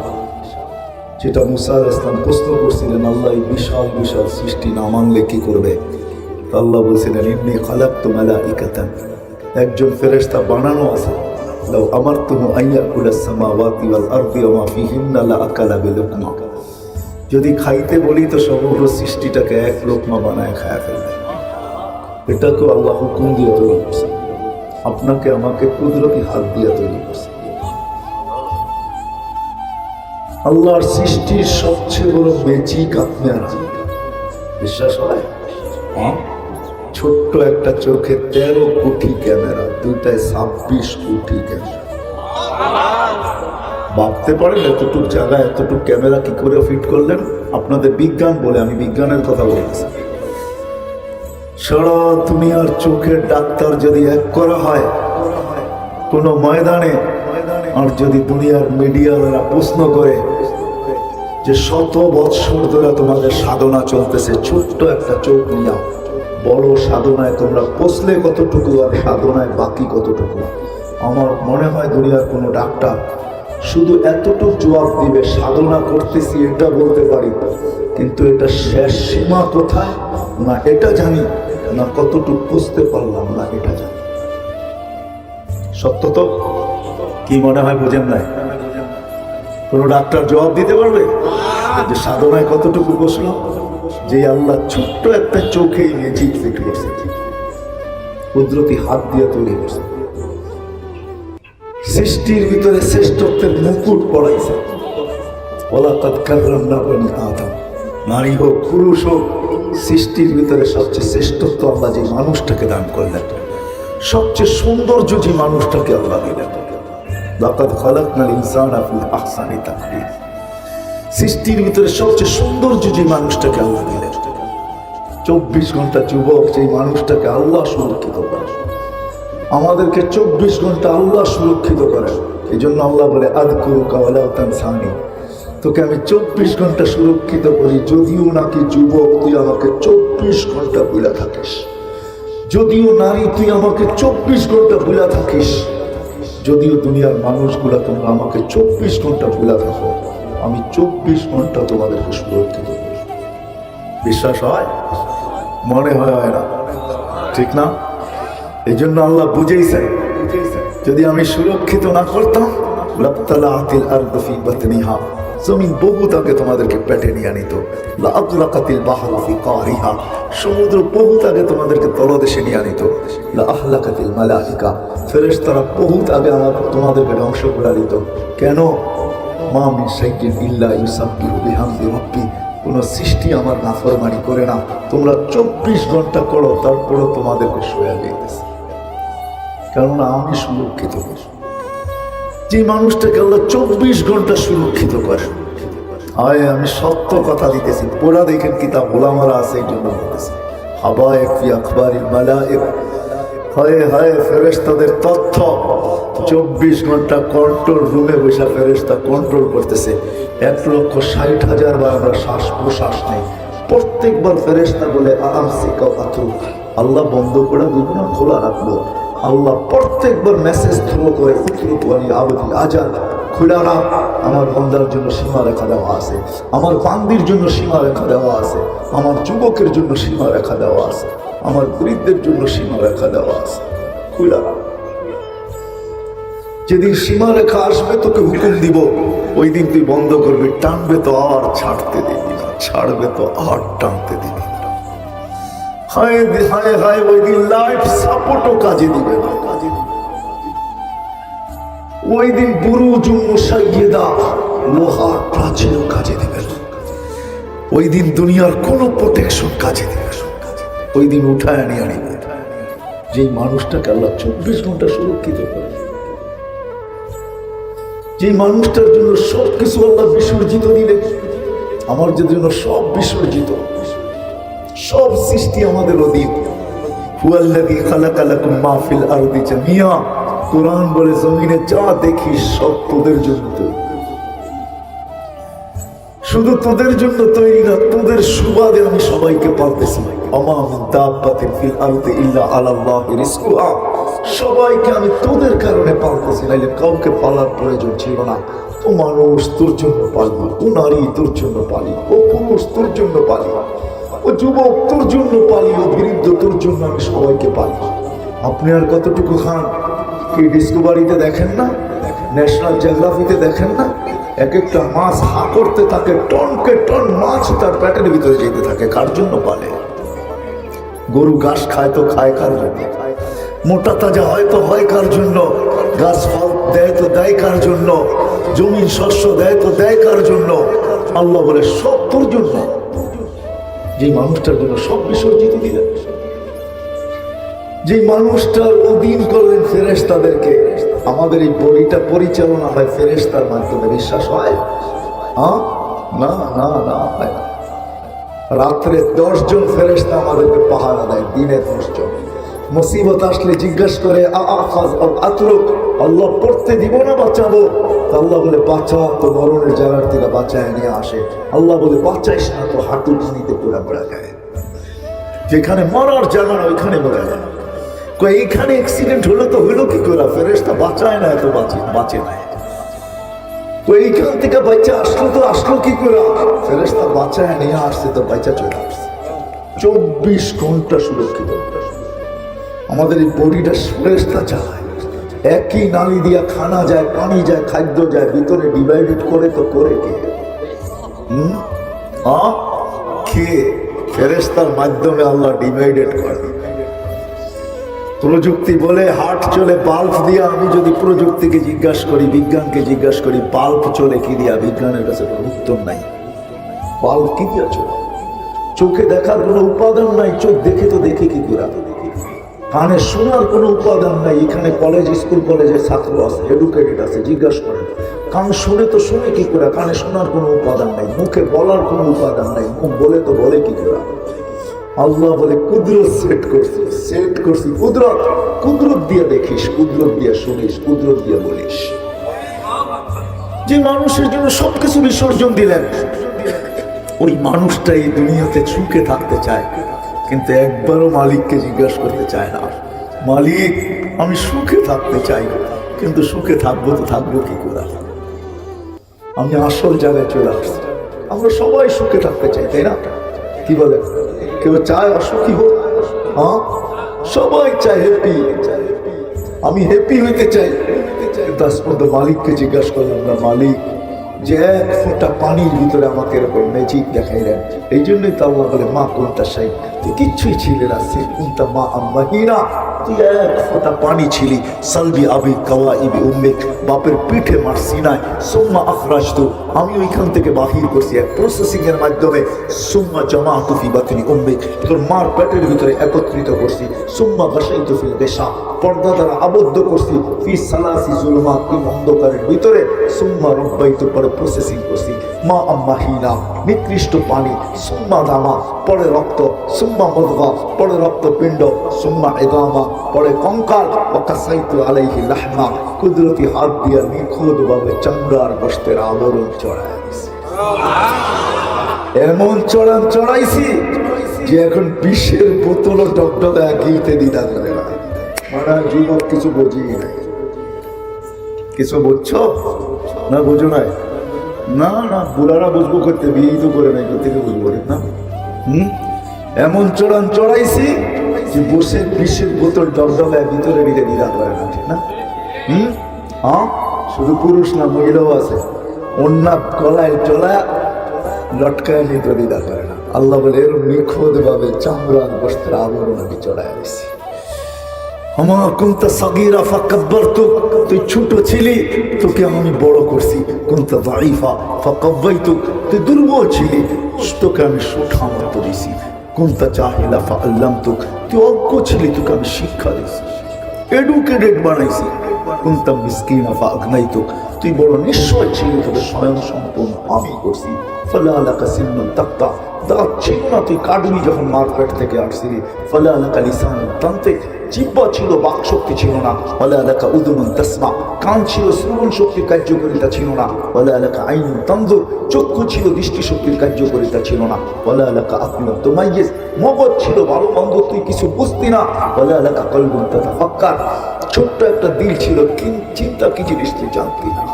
যেটা মুসা আলাইহিস সালাম প্রশ্ন করছিলেন, আল্লাহ এই বিশাল বিশাল সৃষ্টি না মানলে কি করবে? আল্লাহ বলছিলেন, ইন্নী খালাকতু মালাইকাতান, একজন ফেরেশতা বানানো আছে, লাউ আমারতুহু আইয়াকুলাস সামাওয়াতি ওয়াল আরদি ওয়া মা ফিহিন্না লাআকালা বিলুকমা, যদি খাইতে বলি তো সমগ্র সৃষ্টিটাকে 1 লোকমা বানায় খায়া ফেলবে। এটাকে আল্লাহ হুকুম দিয়ে তৈরি করছে, আপনাকে আমাকে কুদরতি হাত দিয়ে তৈরি করছে। আল্লাহর সৃষ্টির সবচেয়ে বড় ম্যাজিক আপনারা বিশ্বাস হয়? ছোট্ট একটা চোখে 13 কোটি ক্যামেরা, দুইটায় 26 কোটি ক্যামেরা। ভাবতে পারেন এতটুক জায়গায় এতটুক ক্যামেরা কি করে ফিট করলেন? আপনাদের বিজ্ঞান বলে, আমি বিজ্ঞানের কথা বলছি। সারা দুনিয়ার চোখের ডাক্তার যদি এক করা হয়, কোনো ময়দানে আর যদি দুনিয়ার মিডিয়ারা প্রশ্ন করে যে 100 বৎসর ধরে তোমাদের সাধনা চলতেছে, ছোট্ট একটা চোখ নিয়া বড় সাধনায় তোমরা পৌঁছলে কতটুকু আর সাধনায় বাকি কতটুকু, আমার মনে হয় দুনিয়ার কোনো ডাক্তার শুধু এতটুকু জবাব দিবে, সাধনা করতেছি এটা বলতে পারি, কিন্তু এটা শেষ সীমা কোথায় না এটা জানি না, কতটুকু বুঝতে পারলাম না এটা জানি। সত্য তো? কি মনে হয় বুঝেন নাই? কোন ডাক্তার জবাব দিতে পারবে যে সাধনায় কতটুকু বসলো? যে আল্লাহ ছোট্ট একটা চোখেই ম্যাজিক ফিট করছে, কুদরতি হাত দিয়ে তৈরি করছে, সৃষ্টির ভিতরে শ্রেষ্ঠত্বের মুকুট পড়াইছে। ওয়ালাকাদ কাররামনা বানি আদম, নারী হোক পুরুষ হোক, সৃষ্টির ভিতরে সবচেয়ে শ্রেষ্ঠত্ব আল্লাহ যে মানুষটাকে দান করলেন, সবচেয়ে সৌন্দর্য যে মানুষটাকে আল্লাহ দিলেন। লাকাদ খালাকনাল ইনসানা ফি আহসানি তাকওয়িম, সৃষ্টির ভিতরে সবচেয়ে সৌন্দর্য যে মানুষটাকে আল্লাহ দিলেন, 24 ঘন্টা যুবক যে মানুষটাকে আল্লাহ সুরক্ষিত করেন, আমাদেরকে 24 ঘন্টা আল্লাহ সুরক্ষিত করেন। এই জন্য আল্লাহ বলে আযকুরুকা ওয়ালা তানসানি, তোকে আমি 24 ঘন্টা সুরক্ষিত করি, যদিও নাকি যুবক তুই আমাকে 24 ঘন্টা ভুলে থাকিস, যদিও নারী তুই আমাকে 24 ঘন্টা ভুলে থাকিস, যদিও দুনিয়ার মানুষগুলা তোমরা আমাকে 24 ঘন্টা ভুলে থাকো, আমি 24 ঘন্টা তোমাদেরকে সুরক্ষিত করি। বিশ্বাস হয়? মনে হয় না? ঠিক না? এই জন্য আল্লাহ বুঝেইছেন, যদি আমি সুরক্ষিত না করতাম লাবতালাআতিল আরদু ফি বাতনিহা, জমিন বহুত আগে তোমাদেরকে পেটে নিয়ে নিত, লাআগলাকাতিল বাহরু ফি কারিহা, সমুদ্র বহুত আগে তোমাদেরকে তলদেশে নিয়ে নিত, লাআহলাকাতিল মালাইকা, ফেরেশতারা বহুত আগে তোমাদেরকে ধ্বংস করে দিত। কেন? মা মিন শাইইন ইল্লা ইউসাব্বিহু বিহামদি রাব্বি, কোন সৃষ্টি আমার নাফরমানি করে না, তোমরা 24 ঘন্টা করো তারপরও তোমাদেরকে শোয়া যাইতেছে, কেননা আমি সুরক্ষিত করি। যে মানুষটাকে আল্লাহ 24 ঘন্টা সুরক্ষিত করে, আয় আমি সত্য কথা দিতেছি, পড়া দেখেন কিতাব ওলামারা আছে, এই জন্য বলতেছি হাবায়েক ফি আখবারিল মালায়েক, হায় হায় ফেরেশতাদের তথ্য 24 ঘন্টা কন্ট্রোল রুমে বসে ফেরেশতা কন্ট্রোল করতেছে। 1,60,000 বার আমরা শ্বাস প্রশ্বাস নেই, প্রত্যেকবার ফেরেশতা বলে আমসিকা আতুক, আল্লাহ বন্ধ করে দিব না খোলা রাখবো, আল্লাহ প্রত্যেকবার মেসেজ থ্রো করে উত্তরী আবদি আজাদ খোলা রাখ, আমার বন্দার জন্য সীমা রেখা দেওয়া আছে, আমার বান্দির জন্য সীমা রেখা দেওয়া আছে, আমার যুবকের জন্য সীমা রেখা দেওয়া আছে, আমার গরিবদের জন্য সীমা রেখা দেওয়া আছে, খোলা রাখ। যেদিন সীমা রেখা আসবে তোকে হুকুম দিব, ওই দিন তুই বন্ধ করবি, টানবে তো আর ছাড়তে দিবি না, ছাড়বে তো আর টানতে দিবি না। হায় হায় হায়, ওই দিন লাইফ সাপোর্টও কাজে দিবে না, ওই দিন বুরুজুম মুশাইয়্যিদা, লোহার প্রাচীরও কাজে দিবে না, ওই দিন দুনিয়ার কোনো প্রোটেকশন কাজে দিবে না, ওই দিন উঠায় আনিয়ে আনিবে যে মানুষটাকে আল্লাহ 24 ঘন্টা সুরক্ষিত করে, যে মানুষটার জন্য সবকিছু আল্লাহ বিসর্জিত দিলে, আমার জন্য সব বিসর্জিত, সব সৃষ্টি আমাদের অধীন। হুয়াল্লাযী খালাকা লাকুম মা ফিল আরদি জামিয়া, কোরআন বলে জমিনে যা দেখিস সব তোদের জন্য তৈরি, শুধু তোদের জন্য তৈরি না, তোদের সুবাদে আমি সবাইকে পালতেছি। আমা মিন দাব্বাতিন ফিল আরদি ইল্লা আলাল্লাহি রিজকুহা, সবাইকে আমি তোদের কারণে পালতেছি, নাইলে কাউকে পালার প্রয়োজন ছিল না। ও মানুষ তোর জন্য পালি, ও নারী তোর জন্য পালি, ও পুরুষ তোর জন্য পালি, ও যুবক তোর জন্য পালি, ও বৃদ্ধ তোর জন্য আমি সবাইকে পালি। আপনি আর কতটুকু খান? কি ডিসকভারিতে দেখেন না, ন্যাশনাল জিওগ্রাফিতে দেখেন না, এক একটা মাছ হা করতে থাকে, টনকে টন মাছ তার পেটের ভিতরে যেতে থাকে, কার জন্য পালে? গরু ঘাস খায় তো খায় কার জন্য? মোটা তাজা হয়তো হয় কার জন্য? গাছ ফল দেয় তো দেয় কার জন্য? জমিন শস্য দেয় তো দেয় কার জন্য? আল্লাহ বলে সব তোর জন্য। যে মানুষটার জন্য সব বিসর্জিত দিলেন, যে মানুষটার অধীন করলেন ফেরেশতাদেরকে, আমাদের এই বডিটা পরিচালনা হয় ফেরেশতার মাধ্যমে, বিশ্বাস হয়? না না না, হয় না। রাত্রে 10 জন ফেরেশতা আমাদেরকে পাহারা দেয়, দিনে 10 জন। মুসিবত আসলে জিজ্ঞাসা করে আতরুক, আল্লাহ পড়তে দিব না বাঁচাবো? আল্লাহ বলে বাঁচা, তো মরণের জায়গার থেকে বাঁচায় নিয়ে আসে। আল্লাহ বলে বাঁচাইস না, তো হাঁটু পানিতে পুরা পড়া যায়। যেখানে মরার জায়গা না ওইখানে মরা যায়। এইখানে অ্যাক্সিডেন্ট হলো তো হইলো কি করে? ফেরেশতা বাঁচায় না, এত বাঁচে না। এইখান থেকে বাচ্চা আসলো তো আসলো কি করে? ফেরেশতা বাঁচায় নিয়ে আসছে, তো বাচ্চা চলে আসছে। 24 ঘন্টা সুরক্ষিত। আমাদের এই বডিটা ফেরেশতা চালায়। একই নালী দিয়া খানা যায়, পানি যায়, খাদ্য যায়, ভিতরে ডিভাইডেড করে তো করে কে? কে? ফেরেশতার মাধ্যমে আল্লাহ ডিভাইডেড করে। প্রযুক্তি বলে হার্ট চলে বাল্ব দিয়া। আমি যদি প্রযুক্তিকে জিজ্ঞাসা করি, বিজ্ঞানকে জিজ্ঞাসা করি বাল্ব চলে কি দিয়া, বিজ্ঞানের কাছে কোনো উত্তর নাই। বাল্ব কি দিয়া চলে? চোখে দেখার কোনো উপাদান নাই, চোখ দেখে তো দেখে কি করে? কানে শোনার কোনো উপাদান নাই। এখানে কলেজ, স্কুল কলেজের ছাত্র আছে, এডুকেটেড আছে, জিজ্ঞাসা করেন কান শুনে তো শুনে কি করে? কানে শোনার কোনো উপাদান নাই, মুখে বলার কোনো উপাদান নাই, মুখ বলে তো বলে কি করে? আল্লাহ বলে কুদরত সেট করছি। কুদরত দিয়ে দেখিস, কুদরত দিয়ে শুনিস, কুদরত দিয়ে বলিস। যে মানুষের জন্য সবকিছু বিসর্জন দিলেন, ওই মানুষটা এই দুনিয়াতে সুখে থাকতে চায়, কিন্তু একবারও মালিককে জিজ্ঞাসা করতে চায় না। মালিক, আমি সুখে থাকতে চাই, কিন্তু সুখে থাকবো তো থাকবো কি করে? আমি আসল জায়গায় চলে আসছি। আমরা সবাই সুখে থাকতে চাই, তাই না? কি বলে? কেউ চায় অসুখী হোক? হ্যাঁ, সবাই চায় হ্যাপি। আমি হ্যাপি হইতে চাই, কিন্তু আজ পর্যন্ত মালিককে জিজ্ঞাসা করলাম না, মালিক যে 1 ফোঁটা পানির ভিতরে আমাকে এরকম ম্যাজিক দেখাইলেন। এই জন্যই তো আল্লাহ বলে মা কোনটা সাই, তুই কিচ্ছুই ছিলে না, কোনটা মা আম্মাহিনা, তুই 1 ফোঁটা পানি ছিলি। সালবি আবি কাওয়া ইবি উম্মিক, বাপের পিঠে মারছি নাই। সুম্মা আখরাজতু, আমি ওইখান থেকে বাহির করছি এক প্রসেসিং এর মাধ্যমে। সুম্মা জামাআতু ফি বাতনি উম্মিক, তোর মার পেটের ভিতরে একত্রিত করছি। সুম্মা গাশাইতু ফিল গাশা, পর্দা দ্বারা আবদ্ধ করছি। ফি সালাসি জুলুমাত, অন্ধকারের ভিতরে। সুম্মা রব্বাইতু, পরে প্রসেসিং করছি। মা আম্মাহিনা, নিকৃষ্ট পানি। সুম্মা দামা, পরে রক্ত। সুম্মা মুদগা, পরে রক্তপিণ্ড। সুম্মা ইদামা, পরে কঙ্কাল। ওয়াকাসাইতু আলাইহি লাহমা, কুদরতি হাত দিয়া নিখুঁতভাবে চামড়ার গোশতের আবরণ চড়াইছি। এমন চড়াইছি যে এখন বিষের বোতলও ডকডকা গিলতে দ্বিধা করে না। মানে যুবক কিছু বুঝি নাই। কিছু বুঝছো না? বুঝো নাই? না না, বুড়ারা বুঝবো করতে, বিয়ে তো করে নাই, কোথেকে বুঝবো না? এমন চড়াইছি যে বসে বিষের বোতল ডকডকায় ভিতরে নিতে দ্বিধা করে না, ঠিক না? হ্যাঁ, শুধু পুরুষ না, মহিলাও আছে। অন্য গলায় চলা লটকায় নিতে দ্বিধা করে না। আল্লাহ বলে এরকম নিখুঁত ভাবে চামড়ার গোশতের আবরণ আমি চড়াই দিছি। আমার কুনতা সাগীরা ফাকাব্বারতুক, তুই ছোট ছিলি, তোকে আমি বড় করছি। কুনতা দাঈফা ফাকাওয়াইতুক, তুই দুর্বল ছিলি, তোকে আমি সুঠামত দিছি। কুনতা জাহিলা ফাআল্লামতুক, তুই অজ্ঞ ছিলি, তোকে আমি শিক্ষা দিছি, এডুকেটেড বানাইছি। কুনতা মিসকিনা ফাআগনাইতুক, তুই বড় নিঃস্বয় ছিলি, তোকে স্বয়ং সম্পূর্ণ আমি করছি। ফালা লাকা সিন্নুন তাক্তা, দাঁত ছিল না, তুই কাটবি যখন মার পেট থেকে আসছিলি। ফালা লাকা লিসানুন তানতিক, জিহ্বা ছিল, বাক শক্তি ছিল না। ওয়ালা লাকা উযুনুন তাসমা, কান ছিল, শ্রবণ শক্তির কার্যকারিতা ছিল না। ওয়ালা লাকা আইনুন তানজুর, চক্ষু ছিল, দৃষ্টি শক্তির কার্যকারিতা ছিল না। ওয়ালা লাকা আকলুন তুমাইয়িজ, মগজ ছিল, ভালো মন্দ তুই কিছু বুঝতি না। ওয়ালা লাকা কলবুন তাতাফাক্কার, ছোট্ট একটা দিল ছিল, চিন্তা কি জিনিস তুই জানতি না।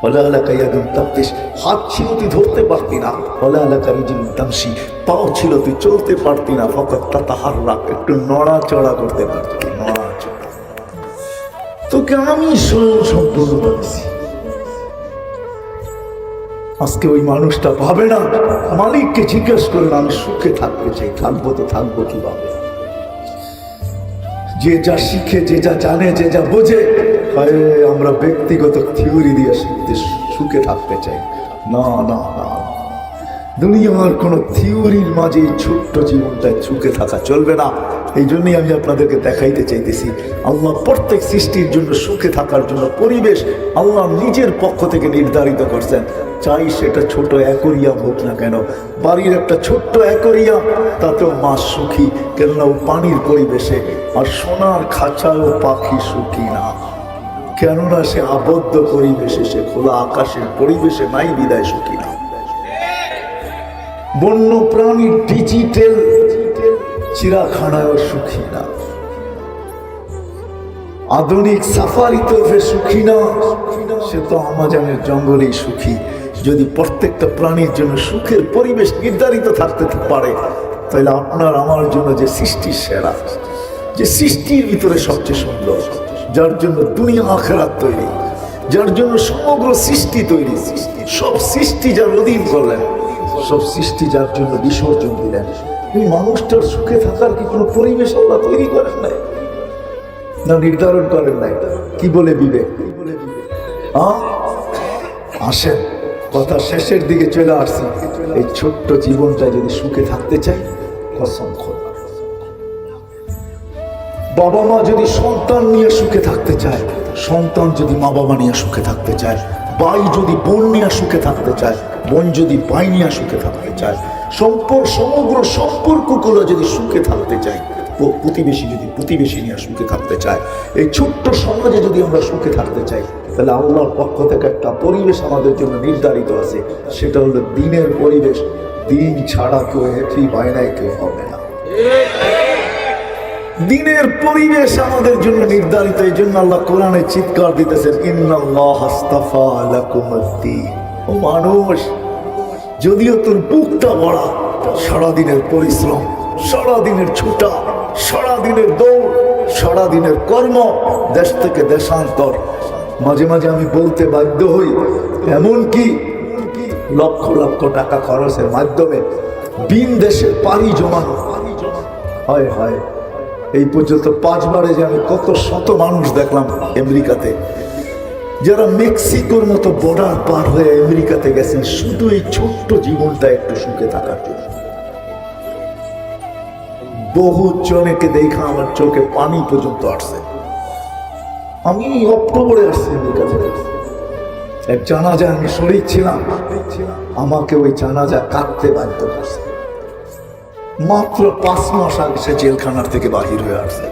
ওয়ালা লাকা ইয়াদুন তাবতিশ, হাত ছিল, তুই ধরতে পারতি না। ওয়ালা লাকা রিজলুন তামশি, পাও ছিল, তুই চলতে পারতি না। ফাকাত তাতাহাররাক, একটু নড়াচড়া করতে পারতি, নড়াচড়া। তোকে আমি সম্পূর্ণ বলেছি। আজকে ওই মানুষটা ভাবে না, মালিককে জিজ্ঞেস করে না, আমি সুখে থাকতে চাই, থাকবো তো থাকবো কিভাবে? যে যা শিখে, যে যা জানে, যে যা বোঝে, আমরা ব্যক্তিগত থিওরি দিয়ে সুখে থাকতে চাই। না না না, দুনিয়ার কোন থিওরির মাঝে ছোট্ট জীবনটায় সুখে থাকা চলবে না। এই জন্যই আমি আপনাদেরকে দেখাইতে চাইতেছি আল্লাহ প্রত্যেক সৃষ্টির জন্য সুখে থাকার জন্য পরিবেশ আল্লাহ নিজের পক্ষ থেকে নির্ধারিত করছেন। চাই সেটা ছোট একরিয়া হোক না কেন, বাড়ির একটা ছোট্ট একরিয়া, তাতেও মাছ সুখী, কেননা ও পানির পরিবেশে। আর সোনার খাঁচায়ও পাখি সুখী না, কেননা সে আবদ্ধ পরিবেশে, সে খোলা আকাশের পরিবেশে নাই, বিদায় সুখী না। বন্য প্রাণী ডিজিটাল চিড়াখানায়ও সুখী না, আধুনিক সাফারিতে সুখী না, সে তো আমাজনের জঙ্গলেই সুখী। যদি প্রত্যেকটা প্রাণীর জন্য সুখের পরিবেশ নির্ধারিত থাকতে পারে, তাহলে আপনার আমার জন্য যে সৃষ্টি সেরা, যে সৃষ্টির ভিতরে সবচেয়ে সুন্দর, যার জন্য দুনিয়া আখিরাত তৈরি, যার জন্য সমগ্র সৃষ্টি তৈরি, সব সৃষ্টি যার অধীন করলেন, সব সৃষ্টি যার জন্য বিসর্জন দিলেন, এই মানুষটার সুখে থাকার কি কোনো পরিবেশ আল্লাহ তৈরি করেন নাই না নির্ধারণ করেন নাই? কি বলে বিবেক? আসেন, কথা শেষের দিকে চলে আসছি। এই ছোট্ট জীবনটা যদি সুখে থাকতে চাই, কসম খোদা, বাবা মা যদি সন্তান নিয়ে সুখে থাকতে চায়, সন্তান যদি মা বাবা নিয়ে সুখে থাকতে চায়, ভাই যদি বোন নিয়ে সুখে থাকতে চায়, বোন যদি ভাই নিয়ে সুখে থাকতে চায়, সমগ্র সম্পর্কগুলো যদি সুখে থাকতে চায়, প্রতিবেশী যদি প্রতিবেশী নিয়ে সুখে থাকতে চায়, এই ছোট্ট সমাজে যদি আমরা সুখে থাকতে চাই, তাহলে আল্লাহর পক্ষ থেকে একটা পরিবেশ আমাদের জন্য নির্ধারিত আছে, সেটা হলো দিনের পরিবেশ। দিন ছাড়া কেউ হ্যাপি বায়নায় কেউ হবে না। দিনের পরিবেশ আমাদের জন্য নির্ধারিত। এই জন্য আল্লাহ কোরআনে চিৎকার দিতেছেন, ইন্নাল্লাহ আস্তাফা লাকুমুদ্দিন। ও মানুষ, যদিও তোর বুকটা ভরা সারাদিনের পরিশ্রম, সারাদিনের ছুটা, সারাদিনের দৌড়, সারাদিনের কর্ম, দেশ থেকে দেশান্তর, মাঝে মাঝে আমি বলতে বাধ্য হই, এমনকি লক্ষ লক্ষ টাকা খরচের মাধ্যমে বিন দেশের পাড়ি জমানো হয় হয়। এই পর্যন্ত 5 বারে যে আমি কত শত মানুষ দেখলাম আমেরিকাতে, যারা মেক্সিকোর মতো বর্ডার পার হয়ে আমেরিকাতে গেছেন শুধু এই ছোট্ট জীবনটা একটু সুখে থাকার জন্য। বহু জনকে দেখা আমার চোখে পানি পর্যন্ত আসছে। আমি অক্টোবরে আসছি আমেরিকা থেকে, এক জানাজা আমি শরীর ছিলাম, আমাকে ওই জানাজা কাটতে বাধ্য করছে। মাত্র 5 মাস আগে সে জেলখানার থেকে বাহির হয়ে আসছে।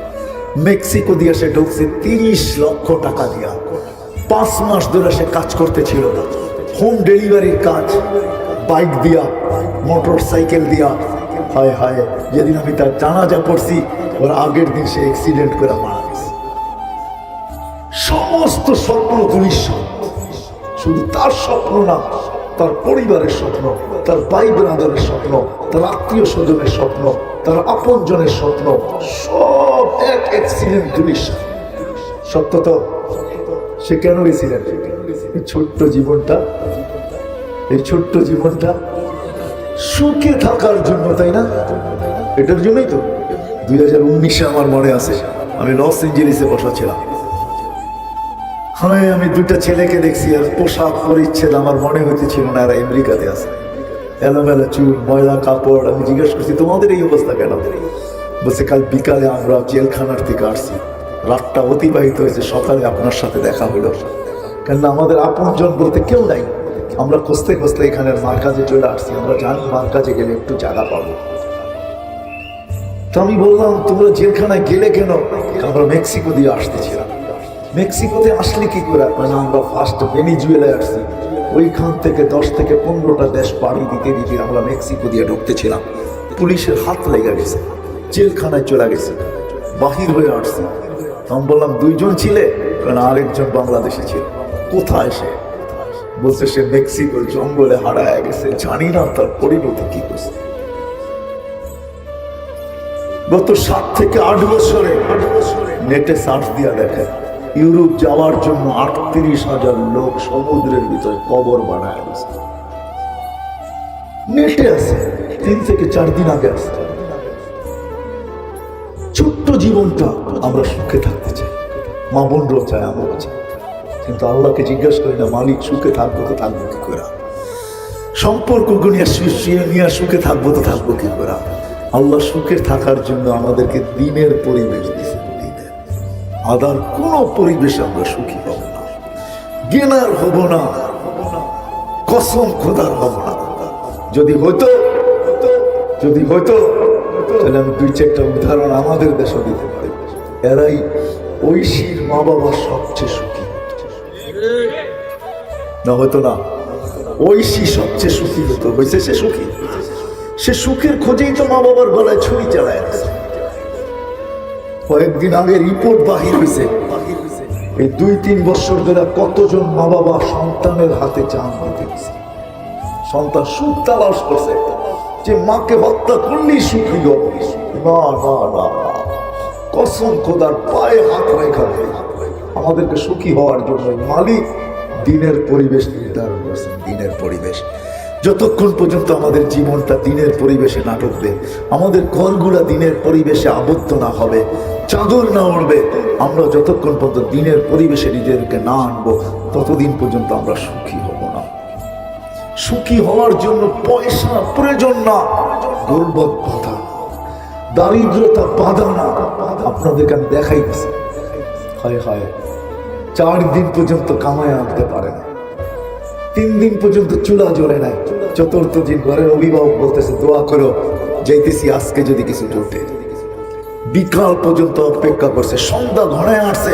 মেক্সিকো দিয়ে সে ঢুকছে 30 লক্ষ টাকা দিয়া। 5 মাস ধরে সে কাজ করতেছিল, হোম ডেলিভারির কাজ, বাইক দিয়া, মোটর সাইকেল দিয়া। হায় হায়, যেদিন আমি তার জানাজা পড়ছি, ওর আগের দিন সে অ্যাক্সিডেন্ট করে মারা গেছে। সমস্ত স্বপ্ন দুঃস্বপ্ন, শুধু তার স্বপ্ন না, তার পরিবারের স্বপ্ন, তার ভাই ব্রাদারের স্বপ্ন, তার আত্মীয় স্বজনের স্বপ্ন, তার আপনজনের স্বপ্ন, সব এক অ্যাক্সিডেন্ট দুঃস্বপ্ন। সত্য তো? সে কেন গেছিলেন? এই ছোট্ট জীবনটা, এই ছোট্ট জীবনটা সুখে থাকার জন্য, তাই না? এটার জন্যই তো 2019-এ আমার মনে আছে, আমি লস এঞ্জেলিসে বসা ছিলাম। হ্যাঁ, আমি 2টা ছেলেকে দেখছি, আর পোশাক পরিচ্ছেদ আমার মনে হইতেছিল না এরা আমেরিকাতে আছে। এলোমেলো চুল, ময়লা কাপড়। আমি জিজ্ঞেস করছি, তোমাদের এই অবস্থা কেন? বলছে, কাল বিকালে আমরা জেলখানার থেকে আসছি, রাতটা অতিবাহিত হয়েছে, সকালে আপনার সাথে দেখা হলো। কেননা আমাদের আপনজন বলতে কেউ নাই। আমরা খুঁজতে খুঁজতে এখানের মার্কাজে চলে আসছি। আমরা জানি মার্কাজে গেলে একটু জায়গা পাবো। তো আমি বললাম, তোমরা জেলখানায় গেলে কেন? আমরা মেক্সিকো দিয়ে আসতেছিলাম। মেক্সিকোতে আসলে কি করে? মানে আমরা ফার্স্ট ভেনিজুয়েলায় আসছি, ওইখান থেকে 10 থেকে 15টা দেশ পাড়ি দিতে দিতে আমরা মেক্সিকো দিয়ে ঢুকতেছিলাম। পুলিশের হাত লেগে গেছে, জেলখানায় চলে গেছে, বাহির হয়ে আসছি। আমি বললাম, 2 জন ছিলে? কারণ আরেকজন বাংলাদেশে ছিল। কোথায় সে? বলছে, সে মেক্সিকোর জঙ্গলে হারায় গেছে, জানি না তার পরিণতি কি করছে। গত 7 থেকে 8 বছরে নেটে সার্চ দিয়া দেখে, ইউরোপ যাওয়ার জন্য 38,000 লোক সমুদ্রের ভিতরে কবর বানায় গেছে। নেটে আছে, 3 থেকে 4 দিন আগে আসছে। ছোট্ট জীবনটা আমরা সুখে থাকতে চাই, মা বোনরাও চায়, আমরাও চাই, কিন্তু আল্লাহকে জিজ্ঞাসা করি না, মালিক সুখে থাকবো তো থাকবো কি করে? সম্পর্ক নিয়ে সুখে থাকবো তো থাকবো কি করে? আল্লাহ সুখে থাকার জন্য আমাদেরকে দিনের পরিবেশ দিয়েছেন। দিনের আদার কোন পরিবেশে আমরা সুখী হব না, গেনার হব না, কসম খোদার হব না। যদি হতো তাহলে আমি 2-4টা উদাহরণ আমাদের দেশে দিতে পারি। এরাই ঐশীর মা বাবা সবচেয়ে সুখী, না হতো না? ঐশী সবচেয়ে সুখী হতো, হয়েছে সে সুখী। সে সুখের খোঁজেই তো মা বাবার গলায় ছুরি চালায় আছে। কয়েকদিন আগে রিপোর্ট বাহির হয়েছে, এই 2-3 বছর ধরে কতজন মা বাবা সন্তানের হাতে জান দিতে গেছে। সন্তান সুখ তালাশ করছে যে মাকে হত্যা করলেই সুখী হবে। না না না, কসম খোদার পায়ে হাত রেখা আমাদেরকে সুখী হওয়ার জন্য মালিক দিনের পরিবেশ নির্ধারণ করছেন। দিনের পরিবেশ যতক্ষণ পর্যন্ত আমাদের জীবনটা দিনের পরিবেশে না ঢুকবে, আমাদের ঘরগুলা দিনের পরিবেশে আবদ্ধ না হবে, চাদর না উঠবে, আমরা যতক্ষণ পর্যন্ত দিনের পরিবেশে নিজেদেরকে না আনবো, ততদিন পর্যন্ত আমরা সুখী হব না। সুখী হওয়ার জন্য পয়সা প্রয়োজন না, গর্বত বাধা, দারিদ্রতা বাধা না। আপনাদেরকে আমি দেখাই দিচ্ছি, হয় 4 দিন পর্যন্ত কামায় আনতে পারে না, 3 দিন পর্যন্ত চুলা জ্বলে নাই, 4th দিন ঘরের অভিভাবক বলতেছে দোয়া করো, যাইতেছি আজকে যদি কিছু জোটে। বিকাল পর্যন্ত অপেক্ষা করছে, সন্ধ্যা ঘনায় আসছে,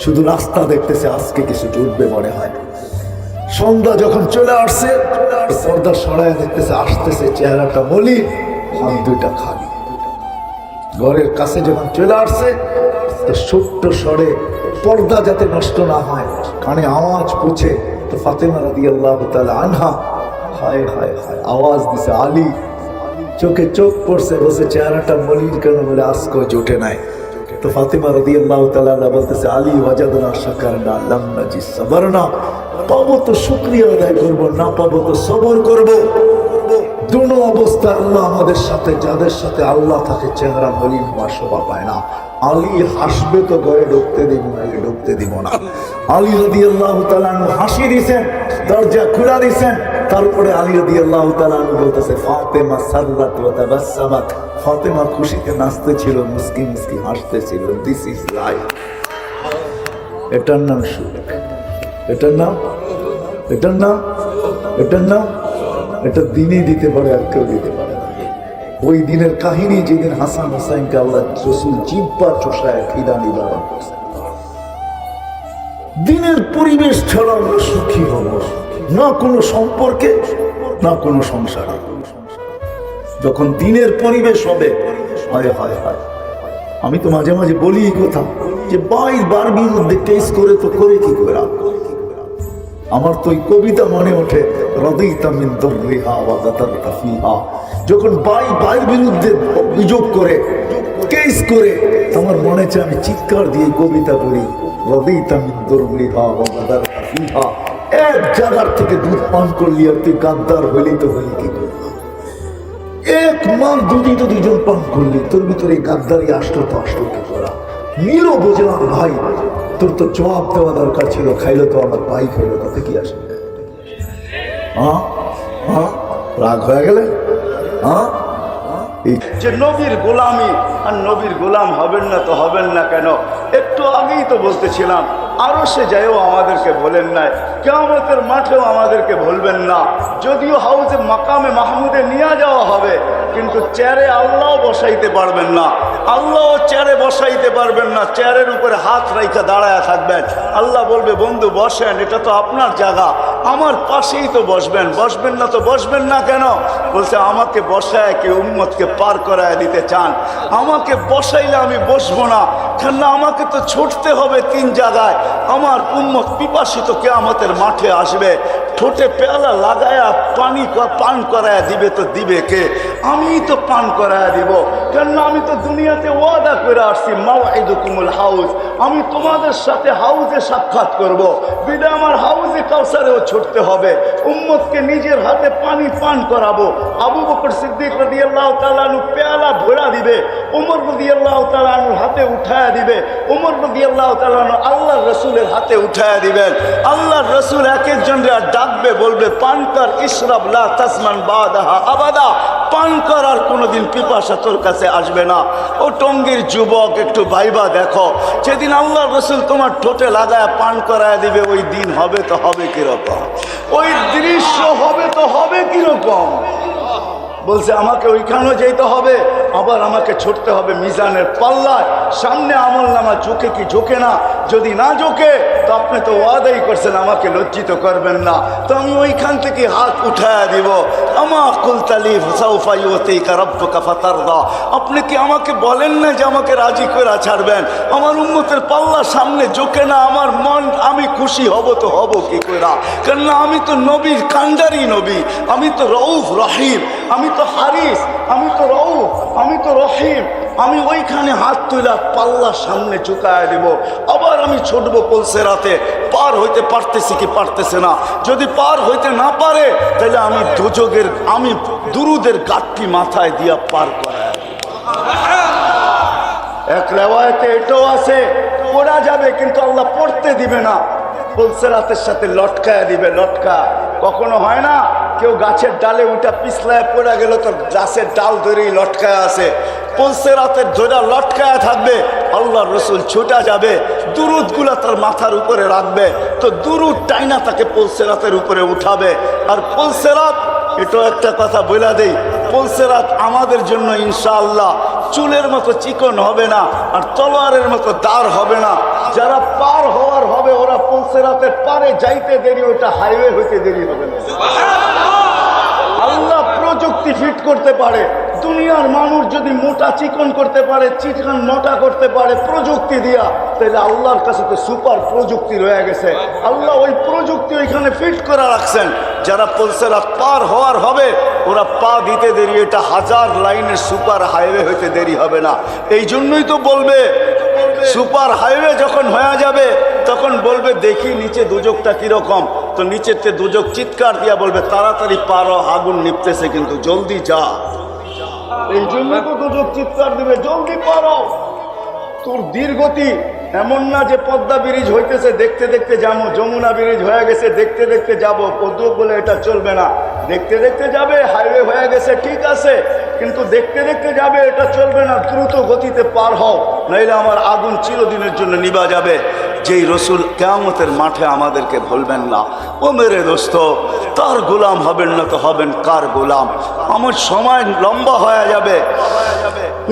শুধু রাস্তা দেখতেছে আজকে কিছু জুটবে মনে হয়। সন্ধ্যা যখন চলে আসছে, পর্দা সরায় দেখতেছে আসতেছে, চেহারাটা মলিন, হাত 2টা খালি। ঘরের কাছে যখন চলে আসছে, তো ছোট্ট স্বরে, পর্দা যাতে নষ্ট না হয়, কানে আওয়াজ পৌঁছে, তো ফাতেমা রাদিয়াল্লাহু তাআলা আনহা হায় হায় হায় আওয়াজ দিছে, আলী। চোখে চোখ পড়ছে, বসে চেহারাটা মলিন কেন, বলে আজকে জোটে নাই। তো ফাতেমা রাদিয়াল্লাহু তাআলা বলতেছে, আলী ওয়াজাদনা শাকারনা লাম নাজিদ সাবরনা, পাবো তো শুকরিয়া আদায় করবো, না পাবো তো সবর করবো। দুনো অবস্থা আল্লাহ আমাদের সাথে, যাদের সাথে আল্লাহ থাকে চেহারা মলিন হওয়ার শোভা পায় না। আলী হাসবে তো ঘরে ঢুকতে দিব না, ঢুকতে দিব না। আলী রাদিয়াল্লাহু তাআলা হাসি দিয়েছেন, দরজা খুলে দিয়েছেন। তারপরে আলী রাদিয়াল্লাহু তাআলা বলতেছে, ফাতেমা সাল্লাত ওয়া তাবাসসামাত, ফাতেমা খুশিতে নাচতেছিল, মুস্কি মুস্কি হাসতেছিল। This is life. এটার নাম সুখ, এটার নাম এটা দিনে দিতে পারে, আর কেউ দিতে পারে না। ওই দিনের কাহিনী, যেদিন হাসান হুসাইনকে আল্লাহ রাসূল জিহ্বা চোষায় খিদা নিবারণ করছেন। দিনের পরিবেশ ছাড়া আমরা সুখী হব না, কোনো সম্পর্কে না কোনো সংসারে। যখন দিনের পরিবেশ হবে, হায় হায় হায়, আমি তো মাঝে মাঝে বলি এই কথা, যে বারবির মধ্যে টেস্ট করে তো করে কি করে। আমার তো এই কবিতা মনে ওঠে, রাদিতা মিন দুররিহা ওয়া গাতারতা ফিহা। যখন বাইর বিরুদ্ধে অভিযোগ করে, কেস করে, আমার মনে চায় আমি চিৎকার দিয়ে কবিতা বলি, রাদিতা মিন দুররিহা ওয়া গাতারতা ফিহা। এক জায়গার থেকে দুধ পান করলি আর তুই গাদ্দার হইলি তো হইলি কি করে? এক মাস দুধই তো 2জন পান করলি, তোর ভিতরে গাদ্দারি আসলো তো আসলো কি করা? নীলও বুঝলাম ভাই, তোর তো জবাব দেওয়া দরকার ছিল, খাইলো তো আমার ভাই খাইলো, তাতে কি আসে? রাগ হয়ে গেলে যে নবীর গোলামি, আর নবীর গোলাম হবেন না তো হবেন না কেন? একটু আগেই তো বলতেছিলাম, আরো সে যাইও আমাদেরকে বলেন নাই, কিয়ামতের মাঠেও আমাদেরকে বলবেন না। যদিও হাউজে মাকামে মাহমুদে নিয়ে যাওয়া হবে, কিন্তু চেয়ারে আল্লাহ বসাইতে পারবেন না, আল্লাহ চেয়ারে বসাইতে পারবেন না। চেয়ারের উপরে হাত রাইখা দাঁড়ায় থাকবেন। আল্লাহ বলবে, বন্ধু বসেন, এটা তো আপনার জায়গা, আমার পাশেই তো বসবেন, বসবেন না তো বসবেন না কেন? বলছে, আমাকে বসায় কি উম্মতকে পার করায় দিতে চান? আমাকে বসাইলে আমি বসবো না, কেননা আমাকে তো ছুটতে হবে 3 জায়গায়। আমার উম্মত পিপাসিত কিয়ামতের মাঠে আসবে, ঠোঁটে পেয়ালা লাগায়া পানি পান করায় দিবে, তো দিবে কে? আমিই তো পান করায় দিব, কেননা আমি তো দুনিয়াতে ওয়াদা করে আসছি, মাওয়াইদুকুমুল হাউজ, আমি তোমাদের সাথে হাউজে সাক্ষাৎ করব। বিদায় আমার হাউজে কাউসারেও ছুটতে হবে, উম্মতকে নিজের হাতে পানি পান করাবো। আবু বকর সিদ্দিক রাদিয়াল্লাহু তাআলা আনহু পেয়ালা ভরা দিবে, ওমর রাদিয়াল্লাহু তাআলা আনহুর হাতে উঠায়া দিবে, ওমর রাদিয়াল্লাহু তাআলা আনহু আল্লাহর রাসূলের হাতে উঠায়া দিবেন। আল্লাহর রাসূল এক একজনকে ডাকবে, বলবে, পান কর, ইশরাব লা তাসমান বাদাহা আবাদা, পান করার কোনোদিন পিপাসা তোর কাছে আসবে না। ও টঙ্গীর যুবক, একটু ভাইবা দেখো, যেদিন আল্লাহ রসুল তোমার ঠোঁটে লাগায় পান করায় দিবে, ওই দিন হবে তো হবে কিরকম, ওই দৃশ্য হবে তো হবে কিরকম। বলছে আমাকে ওইখানেও যেতে হবে, আবার আমাকে ছুটতে হবে মিজানের পাল্লায়, সামনে আমল নামা ঝুঁকে কি ঝুঁকে না, যদি না ঝুঁকে তো আপনি তো ওয়াদাই করছেন আমাকে লজ্জিত করবেন না, তো আমি ওইখান থেকে হাত উঠায়া দিব। আমা কুলতালি সাউফা ইউতিকা রাব্বুকা ফাতারদা, আপনি কি আমাকে বলেন না যে আমাকে রাজি করে ছাড়বেন? আমার উম্মতের পাল্লা সামনে ঝুঁকে না, আমার মন, আমি খুশি হব তো হব কি করে? কেননা আমি তো নবীর কান্ডারি নবী, আমি তো রউফ রহিম, আমি তো হারিস, আমি তো রউফ, আমি তো রহিম। আমি ওইখানে হাত তুলা পাল্লার সামনে ঝুঁকায় দেব, আবার আমি ছুটবো পুলসিরাতে। পার হইতে পারতেছি কি পারতেছে না? যদি পার হইতে না পারে তাহলে আমি দুজকের, আমি দুরুদের গাঠটি মাথায় দিয়া পার করায়। এক রেওয়ায়েতে এটাও আছে পড়া যাবে কিন্তু আল্লাহ পড়তে দিবে না, পুলসিরাতের সাথে লটকায় দিবে। লটকা কখনো হয় না, কেউ গাছের ডালে উঠা পিছলায় পড়ে গেল তো গাছের ডাল ধরেই লটকায় আছে, পুলসিরাতের ধরে লটকায় থাকবে। আল্লাহ রসুল ছুটা যাবে, দুরুদগুলা তার মাথার উপরে রাখবে, তো দুরুদ টাইনা তাকে পুলসিরাতের উপরে উঠাবে। আর পুলসিরাত, এটাও একটা কথা বলে দেই, পুলসিরাত আমাদের জন্য ইনশাআল্লাহ চুলের মতো চিকন হবে না, আর তলোয়ারের মতো দাঁড় হবে না। যারা পার হওয়ার হবে ওরা পুলসিরাতের পারে যাইতে দেরি, ওটা হাইওয়ে হইতে দেরি হবে না। আল্লাহ প্রযুক্তি ফিট করতে পারে, দুনিয়ার মানুষ যদি মোটা চিকন করতে পারে, চিকন মোটা করতে পারে প্রযুক্তি দিয়া, তাহলে আল্লাহর কাছে তো সুপার প্রযুক্তি রয়ে গেছে। আল্লাহ ওই প্রযুক্তি ওইখানে ফিট করে রাখছেন। যারা পুলসিরাত পার হওয়ার হবে ওরা পা দিতে দেরি, এটা 1000 লাইনের সুপার হাইওয়ে হইতে দেরি হবে না। এই জন্যই তো বলবে সুপার হাইওয়ে যখন হয়ে যাবে তখন বলবে দেখি নিচে দুজকটা কিরকম, তো নিচের তে দুজক চিৎকার দিয়া বলবে তাড়াতাড়ি পারো, আগুন নিপতেছে কিন্তু জলদি যা। এই জন্য তো দুজক চিৎকার দিবে জলদি পারো। তোর দীর্ঘতি এমন না যে পদ্মা ব্রিজ হইতেছে দেখতে দেখতে যাবো, যমুনা ব্রিজ হয়ে গেছে দেখতে দেখতে যাবো, পদ্মা বলে এটা চলবে না। দেখতে দেখতে যাবে, হাইওয়ে হয়ে গেছে ঠিক আছে, কিন্তু দেখতে দেখতে যাবে এটা চলবে না, দ্রুত গতিতে পার হও, নাইলে আমার আগুন চিরদিনের জন্য নিভা যাবে। যেই রসুল কিয়ামতের মাঠে আমাদেরকে ভুলবেন না। ও মেরে দোস্ত, তার গোলাম হবেন না তো হবেন কার গোলাম? আমার সময় লম্বা হয়ে যাবে,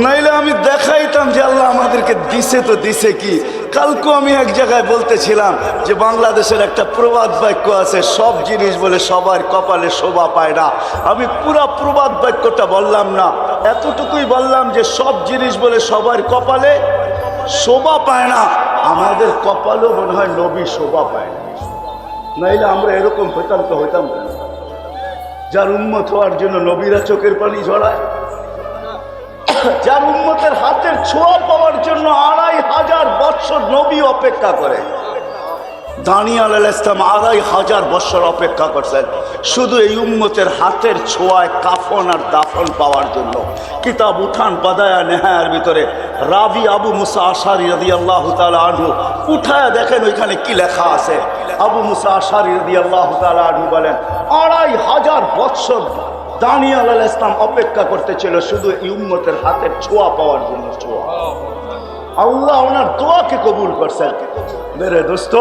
নাইলে আমি দেখাইতাম যে আল্লাহ আমাদেরকে দিছে তো দিছে কি। কালকে আমি এক জায়গায় বলতেছিলাম যে বাংলাদেশের একটা প্রবাদ বাক্য আছে, সব জিনিস বলে সবার কপালে শোভা পায় না। আমি পুরা প্রবাদ বাক্যটা বললাম না, এতটুকুই বললাম যে সব জিনিস বলে সবার কপালে শোভা পায় না, আমাদের কপালও মনে হয় নবী শোভা পায় না, নাইলে আমরা এরকম হইতাম তো হইতাম না। যার উম্মত হওয়ার জন্য নবীরা চোখের পানি ঝরায়, যার উম্মতের হাতের ছোঁয়া পাওয়ার জন্য 2500 বৎসর নবী অপেক্ষা করে। দানিয়াল আলাইহিস সালাম 2500 বৎসর অপেক্ষা করছেন শুধু এই উম্মতের হাতের ছোঁয়ায় কাফন আর দাফন পাওয়ার জন্য। কিতাব উঠান বাদায়া নেহায়ার ভিতরে রাবি আবু মুসা আশারি রাদিয়াল্লাহু তাআলা আনহু উঠায় দেখেন ওইখানে কি লেখা আছে। আবু মুসা আশারি রাদিয়াল্লাহু তাআলা আনহু বলেন 2500 বৎসর দানিয়াল আলাইহিস সালাম অপেক্ষা করতেছিল শুধু এই উম্মতের হাতের ছোঁয়া পাওয়ার জন্য। ছোঁয়া, আল্লাহ ওনার দোয়াকে কবুল করছেন। মেরে দোস্ত,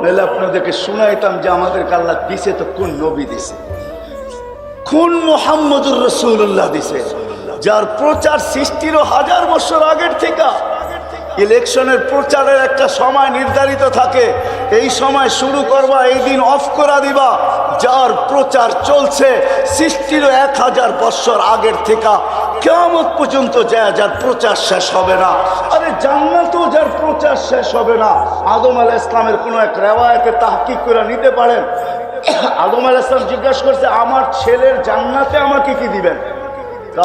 নাহলে আপনাদেরকে শুনাইতাম যে আমাদেরকে আল্লাহ দিছে তো কোন নবী দিছে, কোন মুহাম্মদুর রাসূলুল্লাহ দিছে, যার প্রচার সৃষ্টিরও 1000 বছর আগের থেকে। ইলেকশনের প্রচারের একটা সময় নির্ধারিত থাকে, এই সময় শুরু করবা, এই দিন অফ করা দিবা। যার প্রচার চলছে সৃষ্টিরও 1000 বছর আগের থেকে কিয়ামত পর্যন্ত যায়, যার প্রচার শেষ হবে না। আরে জান্নাতেও যার প্রচার শেষ হবে না। আদম আলাইহিস সালামের কোনো এক রেওয়ায়েতে তাহকিক করে নিতে পারেন। আদম আলাইহিস সালাম জিজ্ঞাসা করছে আমার ছেলের জান্নাতে আমাকে কি দিবেন?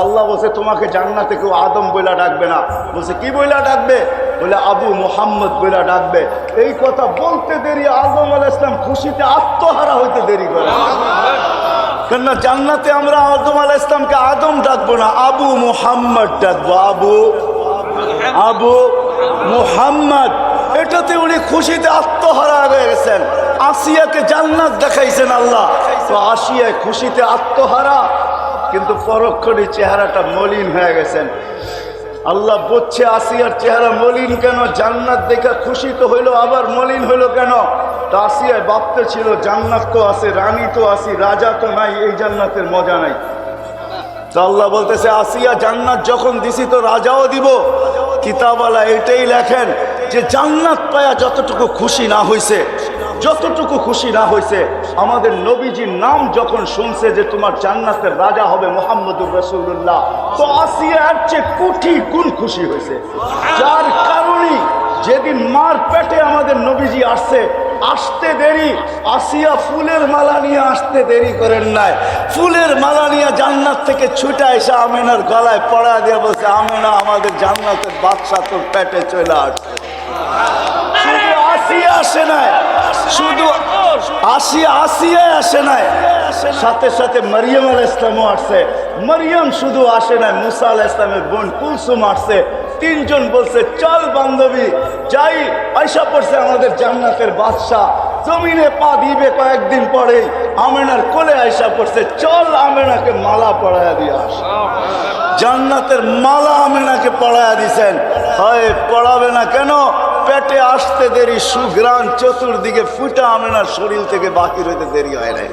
আল্লাহ বলছে তোমাকে জান্নাতে কেউ আদম বইলা ডাকবে না। বলছে কি বইলা ডাকবে? বলে আবু মুহাম্মদ বইলা ডাকবে। এই কথা বলতে দেরি আদম আলাইহিস সালাম খুশিতে আত্মহারা হইতে দেরি করে। কেননা জান্নাতে আমরা আদম আলাইহিস সালামকে আদম ডাকবো না, আবু মুহাম্মদ ডাকবো, আবু মুহাম্মদ। এটাতে উনি খুশিতে আত্মহারা হয়ে গেছেন। আসিয়াকে জান্নাত দেখাইছেন আল্লাহ, তো আসিয়া খুশিতে আত্মহারা, কিন্তু পরক্ষণে চেহারাটা মলিন হয়ে গেছেন। আল্লাহ বলছে আসিয়ার চেহারা মলিন কেন? জান্নাত দেখা খুশি তো হইলো, আবার মলিন হইলো কেন? তা আসিয়া ভাবতে ছিল জান্নাত তো আছে, রানী তো আছি, রাজা তো নাই, এই জান্নাতের মজা নাই। তো আল্লাহ বলতেছে আসিয়া জান্নাত যখন দিছি তো রাজাও দিব। কিতাবওয়ালা এটাই লেখেন যে জান্নাত পায়া যতটুকু খুশি না হইছে, যতটুকু খুশি না হইছে, আমাদের নবীজির নাম যখন শুনছে যে তোমার জান্নাতের রাজা হবে মুহাম্মদুর রাসূলুল্লাহ, তো আসিয়া এর চেয়ে কোটি গুণ খুশি হয়েছে। যার কারণে যেদিন মার পেটে আমাদের নবীজি আসছে, আসতে দেরি, আসিয়া ফুলের মালা নিয়ে আসতে দেরি করেন নাই। ফুলের মালা নিয়ে জান্নাত থেকে ছুটে এসে আমেনার গলায় পড়া দিয়ে বলছে, আমেনা আমাদের জান্নাতের বাদশা তোর পেটে চলে আসছে। শুধু আসিয়া আসে নাই, শুধু আসিয়া আসে নাই, সাথে সাথে মারিয়াম আলাইহিস সালামও আসছে। মারিয়াম শুধু আসে নাই, মুসা আলাইহিস সালামের বোন কুলসুম আসছে। তিনজন বলছে চল বান্ধবী যাই, আয়সা পড়ছে আমাদের জান্নাতের বাদশা, জমিনে পা দিবে কয়েকদিন পরে, আমেনার কোলে আয়সা পড়ছে, চল আমেনাকে মালা পরায়া দিয়ে আস। জান্নাতের মালা আমেনাকে পরায়া দিছেন। হয় পড়াবে না কেন? পেটে আসতে দেরি, সুঘ্রাণ চতুর্দিকে ফুটা আমেনার শরীর থেকে বাকির হইতে দেরি হয় নাই।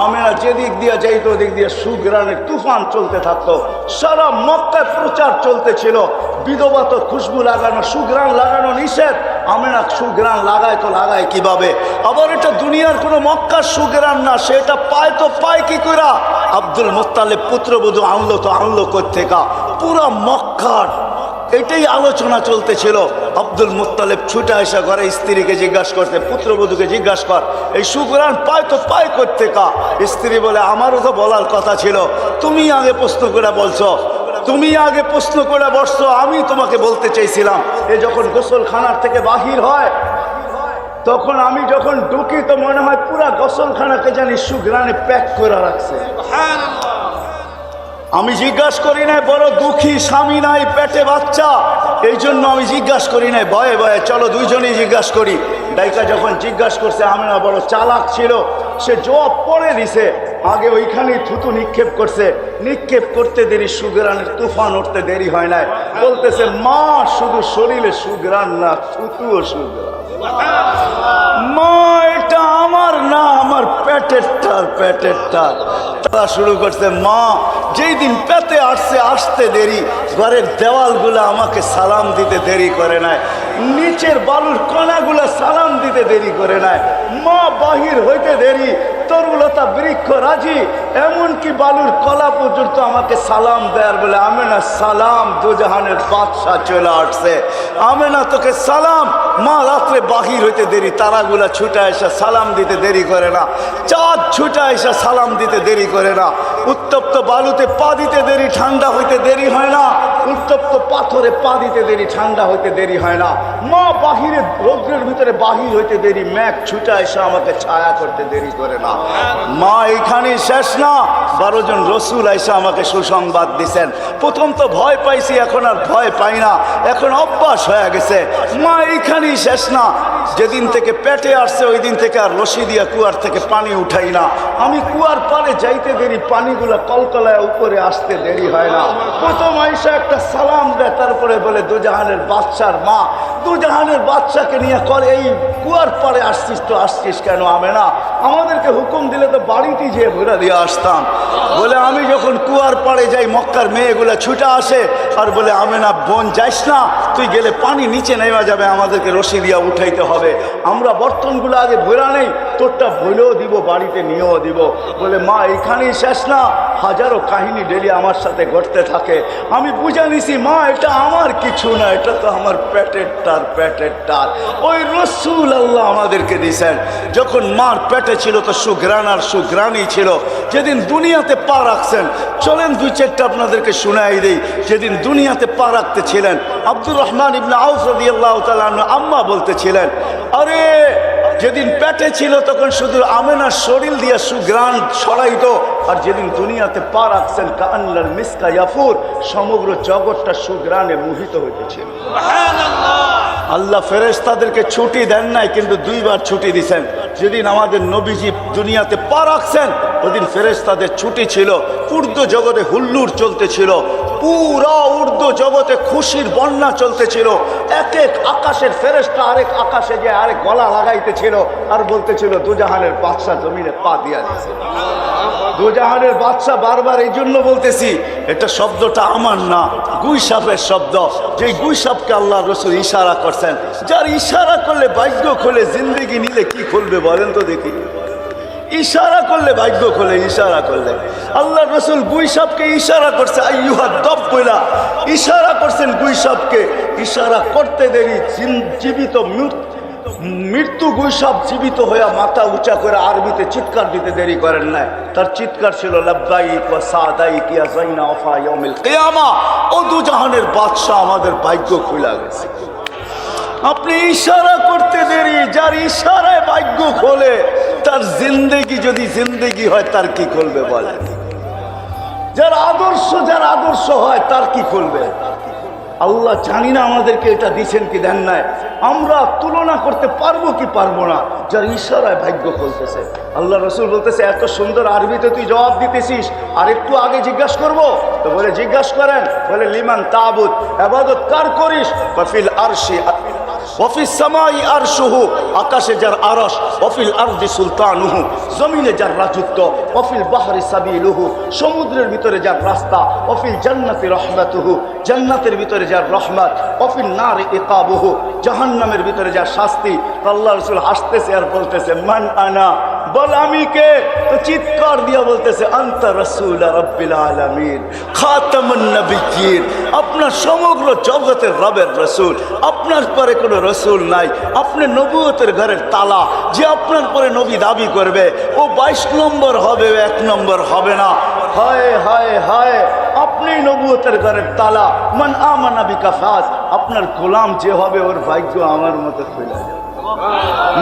আমেনা যেদিক দিয়ে যাইতো ওদিক দিয়ে সুঘ্রাণের তুফান চলতে থাকতো। সারা মক্কায় প্রচার চলতেছিল, বিধবা তো খুশবু লাগানো, সুঘ্রাণ লাগানো নিষেধ। আমেনা সুঘ্রাণ লাগায় তো লাগায় কিভাবে? আবার এটা দুনিয়ার কোনো মক্কার সুঘ্রাণ না, সেটা পায় তো পায় কি করে? আব্দুল মুত্তালিব পুত্রবধূ আনলো তো আনলো কোত্থেকা? পুরা মক্কার এটাই আলোচনা চলতেছিল। আব্দুল মুত্তালিব ছুটে আসা ঘরে স্ত্রীকে জিজ্ঞাসা করতে, পুত্রবধূকে জিজ্ঞাসা কর এই সুঘ্রাণ পায় তো পায় কোত্থেকা? স্ত্রী বলে আমারও তো বলার কথা ছিল, তুমি আগে প্রশ্ন করে বলছো, তুমি আগে প্রশ্ন করে বসছো, আমি তোমাকে বলতে চাইছিলাম। এ যখন গোসলখানার থেকে বাহির হয়, তখন আমি যখন ঢুকি তো মনে হয় পুরা গোসলখানাকে জানি সুঘ্রাণে প্যাক করে রাখছে। আমি জিজ্ঞাসা করি নাই, বড় দুঃখী, স্বামী নাই, পেটে বাচ্চা, এই জন্য আমি জিজ্ঞাসা করি নাই, ভয়ে ভয়ে চলো দুইজনেই জিজ্ঞাসা করি। ডাইকা যখন জিজ্ঞাসা করছে, আমেনা বড় চালাক ছিল, সে জবাব পড়ে দিছে। আগে ওইখানেই থুতু নিক্ষেপ করছে, নিক্ষেপ করতে দেরি, সুঘ্রাণের তুফান উঠতে দেরি হয় নাই। বলতেছে মা শুধু শরীরে সুঘ্রাণ না, থুতুও সুঘ্রাণ। মা এটা আমার না, আমার পেটের টার, পেটের টার। তারা শুরু করছে, মা যেই দিন পেতে আসছে আসতে দেরি, ঘরের দেওয়ালগুলো আমাকে সালাম দিতে দেরি করে নাই, নিচের বালুর কণাগুলো সালাম দিতে দেরি করে নাই, মা বাহির হইতে দেরি, তরুলতা বৃক্ষ রাজি, এমনকি বালুর কলা পর্যন্ত আমাকে সালাম দেয়ার বলে, আমেনা সালাম, দুজাহানের বাদশা চলে আসছে, আমেনা তোকে সালাম। মা রাত্রে বাহির হইতে দেরি, তারাগুলা ছুটে এসে সালাম দিতে দেরি করে না, চাঁদ ছুটে এসে সালাম দিতে দেরি করে না, উত্তপ্ত বালুতে পা দিতে দেরি, ঠান্ডা হইতে দেরি হয় না, উত্তপ্ত পাথরে পা দিতে দেরি, ঠান্ডা হইতে দেরি হয় না, মা বাহিরে রৌদ্রের ভিতরে বাহির হইতে দেরি, মেঘ ছুটে এসে আমাকে ছায়া করতে দেরি করে না। মা এখানেই শেষ না, 12 জন রসুল এসে আমাকে সুসংবাদ দিছেন। প্রথম তো ভয় পাইছি, এখন আর ভয় পাই না, এখন অভ্যাস হয়ে গেছে। মা এইখানেই শেষ না, যেদিন থেকে পেটে আসছে ওই দিন থেকে আর রশি দিয়া কুয়ার থেকে পানি উঠাই না। আমি কুয়ার পারে যাইতে দেরি, পানিগুলা কলকলায় উপরে আসতে দেরি হয় না। প্রথম আইসা একটা সালাম দেয়, তারপরে বলে দুজাহানের বাদশার মা, দুজাহানের বাদশাকে নিয়ে কল এই কুয়ার পারে আসছিস তো আসছিস কেন? আমেনা আমাদেরকে হুকুম দিলে তো বাড়িতে যেয়ে ঘুরে দিয়ে আসতাম। বলে আমি যখন কুয়ার পাড়ে যাই, মক্কার মেয়েগুলা ছুটে আসে আর বলে, আমেনা বোন যাইস না, তুই গেলে পানি নিচে নেমে যাবে, আমাদেরকে রশি দিয়া উঠাইতে হবে, আমরা বর্তনগুলো আগে ভরা নেই, তোরটা ভইলেও দিব, বাড়িতে নিয়েও দিব। বলে মা এখানেই শেষ না, হাজারো কাহিনী ডেলি আমার সাথে ঘটতে থাকে। আমি বুঝে নিছি মা এটা আমার কিছু না, এটা তো আমার পেটের টার, পেটের টার। ওই রসুল আল্লাহ আমাদেরকে দিয়েছেন। যখন মার পেটে ছিল তো সুঘ্রাণ আর সুঘ্রাণই ছিল। যেদিন দুনিয়াতে পা রাখছেন, চলেন 2-4টা আপনাদেরকে শুনাই দেই। যেদিন দুনিয়াতে পা রাখতে ছিলেন, আব্দুর রহমান ইবনে আউফ রাদিয়াল্লাহু তাআলা আনহু আম্মা বলতেছিলেন, আরে যেদিন পেটে ছিল তখন শুধু আমেনার শরীর দিয়ে সুঘ্রাণ ছড়াইতো, আর যেদিন দুনিয়াতে পা রাখছেন কাআন্নাল মিসকা ইয়াফুর, সমগ্র জগৎটা সুঘ্রাণে মোহিত হইতেছিল। আল্লাহ ফেরেশতাদেরকে ছুটি দেন নাই, কিন্তু দুইবার ছুটি দিছেন। যেদিন আমাদের নবীজি দুনিয়াতে পা রাখছেন ওদিন ফেরেশতাদের ছুটি ছিল। উর্দু জগতে হুল্লুর চলতেছিল, পুরা উর্দু জগতে খুশির বন্যা চলতেছিল। এক এক আকাশের ফেরেশতা আরেক আকাশে যে আরেক গলা লাগাইতেছিল আর বলতেছিল দুজাহানের বাদশা জমিনে পা দিয়া দিয়েছে। দুজাহানের বাদশা বারবার এই জন্য বলতেছি, এটা শব্দটা আমার না, গুই সাপের শব্দ। যে গুই সাপকে আল্লাহ রসুল ইশারা করছেন, যার ইশারা করলে ভাগ্য খোলে, জিন্দেগি নিলে কি খুলবে বলেন তো দেখি। ইশারা করলে ভাগ্য খোলে, ইশারা করলে। আল্লাহ রসুল গুই সাপকে ইশারা করছে, আইয়ুহা দব বইলা ইশারা করছেন গুই সাপকে। ইশারা করতে দেরি জীবিত মৃত্যু গুই সাপ জীবিত হইয়া মাথা উঁচা করে আরবিতে চিৎকার দিতে দেরি করেন নাই। তার চিৎকার ছিল লাব্বাইক ওয়া সাদাইক ইয়া যাইনা ওফা ইয়াউমিল কিয়ামা। ও দুজাহানের বাদশা, আমাদের ভাগ্য খুলে গেছে। আপনি ইশারা করতে দেরি, যার ইশারায় ভাগ্য খোলে তার জিন্দেগি যদি জিন্দেগি হয় তার কি খুলবে বলেন? যার আদর্শ হয় তার কি খুলবে? আল্লাহ জানি না আমাদেরকে এটা দিচ্ছেন কি দেন নাই, আমরা তুলনা করতে পারবো কি পারবো না। যার ইশারায় ভাগ্য খুলতেছে। আল্লাহ রসুল বলতেছে, এত সুন্দর আরবিতে তুই জবাব দিতেছিস, আর একটু আগে জিজ্ঞাসা করবো তো বলে জিজ্ঞাসা করেন। বলে লিমান তাবুদ, ইবাদত কার করিস? ওয়াফিল আরশি ওয়াফিস সামাই আরশুহু, আকাশে যার আরশ, ওয়াফিল আরদি সুলতানুহু, জমিনে যার রাজত্ব, ওয়াফিল বাহরি সাবিলুহু, সমুদ্রের ভিতরে যার রাস্তা, ওয়াফিল জান্নাতি রহমাতুহু, জান্নাতের ভিতরে যার রহমত, ওয়াফিল নারি ইকাবুহু, জাহান্নামের ভিতরে যার শাস্তি। আল্লাহ রাসূল হাসতেছে আর বলতেছে, মান আনা, বল আমি কে? তো চিৎকার দিয়া বলতেছে, আনতা রাসূল রাব্বিল আলামিন খাতামুন নবিয়্যিন, আপনার সমগ্র জগতের রবের রাসূল, আপনার পরে কোনো রাসূল নাই। আপনি নবুয়তের ঘরের তালা, যে আপনার পরে নবী দাবি করবে ও 22 নম্বর হবে, 1 নম্বর হবে না। হায় হায় হায়, আপনি নবুয়তের ঘরের তালা। মান আমানা বিকা ফাজ, আপনার গোলাম যে হবে ওর ভাগ্য আমার মতো খুলে যাবে।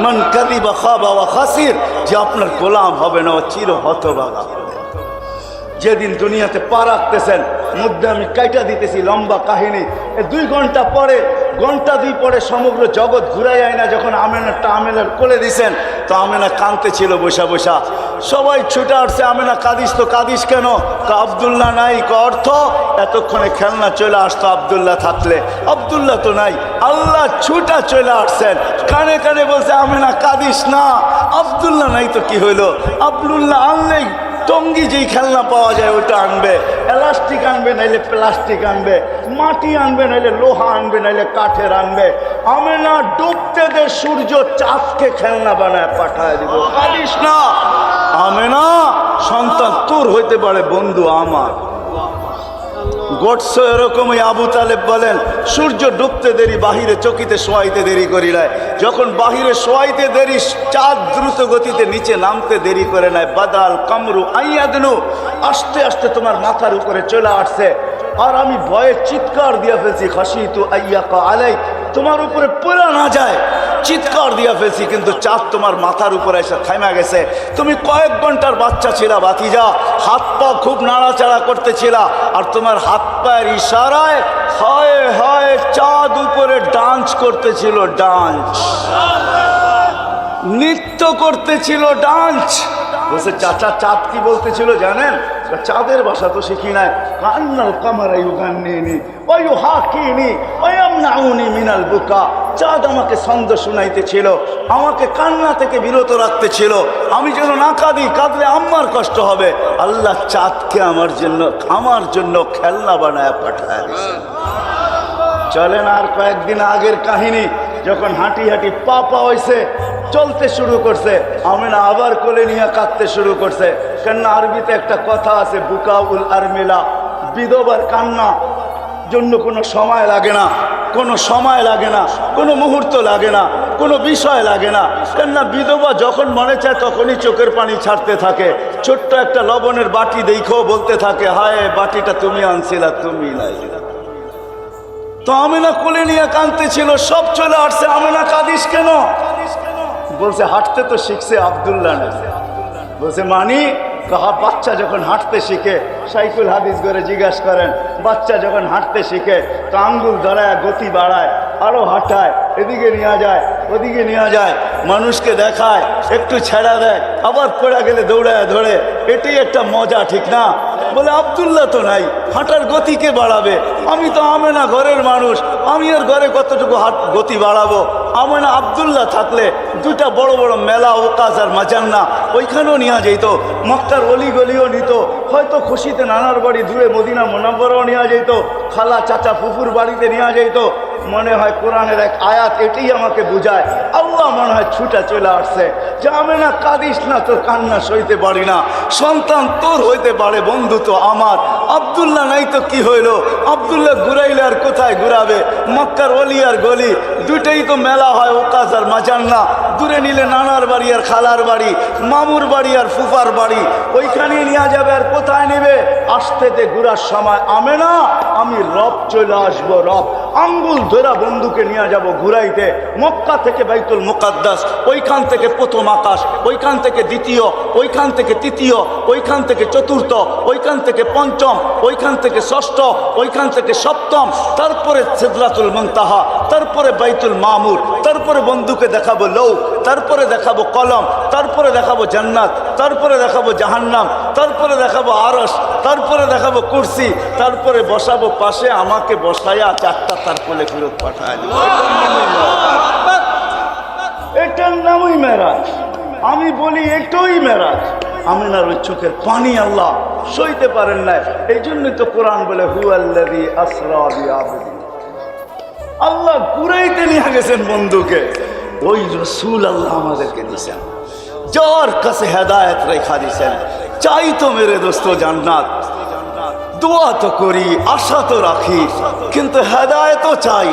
মান কাযিবা খাবা ওয়া খাসির, যে আপনার গোলাম হবে না ও চির হতভাগা। যেদিন দুনিয়াতে পা রাখতেছেন, মধ্যে আমি কাইটা দিতেছি লম্বা কাহিনী। 2 ঘন্টা পরে, ঘন্টা 2 পরে সমগ্র জগৎ ঘুরাই আয় না। যখন আমেনারটা আমেনার কোলে দিছেন তো আমেনা কাঁদতে ছিল বসা বসা। সবাই ছুটে আসছে, আমেনা কাঁদিস তো, কাঁদিস কেন? আব্দুল্লাহ নাই। অর্থ এতক্ষণে খেলনা চলে আসতো আব্দুল্লাহ থাকলে, আব্দুল্লাহ তো নাই। আল্লাহ ছুটা চলে আসছেন, কানে কানে বলছে, আমেনা কাঁদিস না, আব্দুল্লাহ নাই তো কি হইলো? আব্দুল্লাহ আনলেই টঙ্গি যেই খেলনা পাওয়া যায় ওটা আনবে, এলাস্টিক আনবে নাইলে প্লাস্টিক আনবে, মাটি আনবে নাইলে লোহা আনবে নাইলে কাঠের আনবে। আমেনা ডুবতে দে সূর্য, চাঁদকে খেলনা বানায় পাঠায় দিব। কাঁদিস না আমেনা, সন্তান তোর হইতে পারে, বন্ধু আমার। গোটস এরকমই। আবু তালেব বলেন, সূর্য ডুবতে দেরি, বাহিরে চকিতে শোয়াইতে দেরি করি নাই। যখন বাহিরে শোয়াইতে দেরি, চাঁদ দ্রুত গতিতে নিচে নামতে দেরি করে নাই। বাদাল কামরু আইয়াদনু, আস্তে আস্তে তোমার মাথার উপরে চলে আসছে। আর আমি ভয়ে চিৎকার দিয়া ফেলছি, খাশিতু আইয়াকা আলাই, তোমার উপরে পড়া না যায়, চিৎকার দিয়া ফেলছি। কিন্তু চাঁদ তোমার মাথার উপরে এসে থামা গেছে। তুমি কয়েক ঘন্টার বাচ্চা ছিলা ভাতিজা, হাত পা খুব নাড়াচাড়া করতেছিলা, আর তোমার হাত পায়ের ইশারায় হায় হায় চাঁদ উপরে ডান্স করতেছিল, ডান্স, নৃত্য করতেছিল, ডান্স। বলছে, চাচা চাঁদ কি বলতেছিল জানেন? চাঁদের ভাষা তো শিখি নাই। কান্নাল কামারা ইউগান্নিনি ওয়া ইউহাকিনি ওয়া ইয়ামনাউনি মিনাল বুকা, চাঁদ আমাকে ছন্দ শুনাইতেছিল, আমাকে কান্না থেকে বিরত রাখতেছিল। আমি যেন না কাঁদি, কাঁদলে আম্মার কষ্ট হবে। আল্লাহ চাঁদকে আমার জন্য খেলনা বানায় পাঠায় দিয়েছেন। চলেন আর কয়েকদিন আগের কাহিনী, যখন হাঁটি হাঁটি পা হয়েছে, চলতে শুরু করছে, আমেনা আবার কোলে নিয়ে কাঁদতে শুরু করছে। কেননা আরবিতে একটা কথা আছে, বুকাউল আরমিলা, বিধবার কান্না জন্য কোনো সময় লাগে না, কোনো সময় লাগে না, কোনো মুহূর্ত লাগে না, কোনো বিষয় লাগে না। কেননা বিধবা যখন মনে চায় তখনই চোখের পানি ছাড়তে থাকে। ছোট্ট একটা লবণের বাটি দেখেও বলতে থাকে, হায় বাটিটা তুমি আনছিলা, তুমি নাই। তো আমেনা কোলে নিয়ে কাঁদতে ছিল, সব চলে আসছে। আমেনা কাঁদিস কেন? বলছে, হাঁটতে তো শিখছে আব্দুল্লাহ না। বলছে, মানি কাহা, বাচ্চা যখন হাঁটতে শিখে, সাইকুল হাদিস করে জিজ্ঞাসা করেন, বাচ্চা যখন হাঁটতে শিখে তো আঙ্গুল ধরায় গতি বাড়ায়, আরো হাঁটায়, এদিকে নিয়ে যায় ওদিকে নিয়ে যায়, মানুষকে দেখায়, একটু ছেড়া দেয়, আবার পড়ে গেলে দৌড়ায় ধরে। এটাই একটা মজা, ঠিক না? বলে আব্দুল্লাহ তো নাই, হাঁটার গতিকে বাড়াবে। আমি তো আমেনা ঘরের মানুষ, আমি আর ঘরে কতটুকু গতি বাড়াবো? আমেনা আব্দুল্লাহ থাকলে দুটা বড় বড় মেলা, ওকাজ আর মাজান্না ওইখানেও নিয়ে যেত, মক্কার অলি গলিও নিত, হয়তো খুশিতে নানার বাড়ি দূরে মদিনা মুনাওয়ারাও নিয়ে যেত, খালা চাচা ফুফুর বাড়িতে নিয়ে যেত। মনে হয় কোরআনের এক আয়াত এটাই আমাকে বুঝায়, আল্লাহ মনে হয় ছুটা চলে আসছে যে আমেনা কাঁদিস না, তোর কান্না সইতে পারি না, সন্তান তোর হইতে পারে, বন্ধু তো আমার। আব্দুল্লাহ নাই তো কি হইল? আব্দুল্লাহ ঘুরাইলে আর কোথায় ঘুরাবে? মক্কার অলি আর গলি দুইটাই তো মেলা হয়, ওকাজ আর মাজান্না। দূরে নিলে নানার বাড়ি আর খালার বাড়ি, মামুর বাড়ি আর ফুফার বাড়ি, ওইখানে নিয়ে যাবে। আর কোথায় নেবে? আসতেতে ঘুরার সময় আমেনা আমি রব চলে আসবো, রব আঙ্গুল ধরা বন্ধুকে নিয়ে যাব ঘুরাইতে। মক্কা থেকে বাইতুল মুকাদ্দাস, ওইখান থেকে প্রথম আকাশ, ওইখান থেকে দ্বিতীয়, ওইখান থেকে তৃতীয়, ওইখান থেকে চতুর্থ, ওইখান থেকে পঞ্চম, ওইখান থেকে ষষ্ঠ, ওইখান থেকে সপ্তম, তারপরে সিদরাতুল মুনতাহা, তারপরে বাইতুল মামুর, তারপরে বন্ধুকে দেখাবো লৌ, তারপরে দেখাবো কলম, তারপরে দেখাবো জান্নাত, তারপরে দেখাবো জাহান্নাম, তারপরে দেখাবো আরশ, তারপরে দেখাবো কুরসি, তারপরে বসাবো পাশে, আমাকে বসায়া চারটা তার কোলে ফেরত পাঠায় দিব। এটার নামই মেরাজ। আমি বলি এটাই মেরাজ। আমিনার ওই চোখের পানি আল্লাহ সইতে পারেন না। এই জন্যই তো কোরআন বলে হুয়াল্লাযী আসরা বিআবদিহি, আল্লাহ ঘুরাইতে নিয়ে গেছেন বন্ধুকে। ওই রসুল আল্লাহ আমাদেরকে দিয়েছেন, যার কাছে হেদায়েত রেখা দিয়েছেন। চাই তো মেরে দোস্ত জান্নাত, দোয়া তো করি, আশা তো রাখি, কিন্তু হেদায়েতও চাই।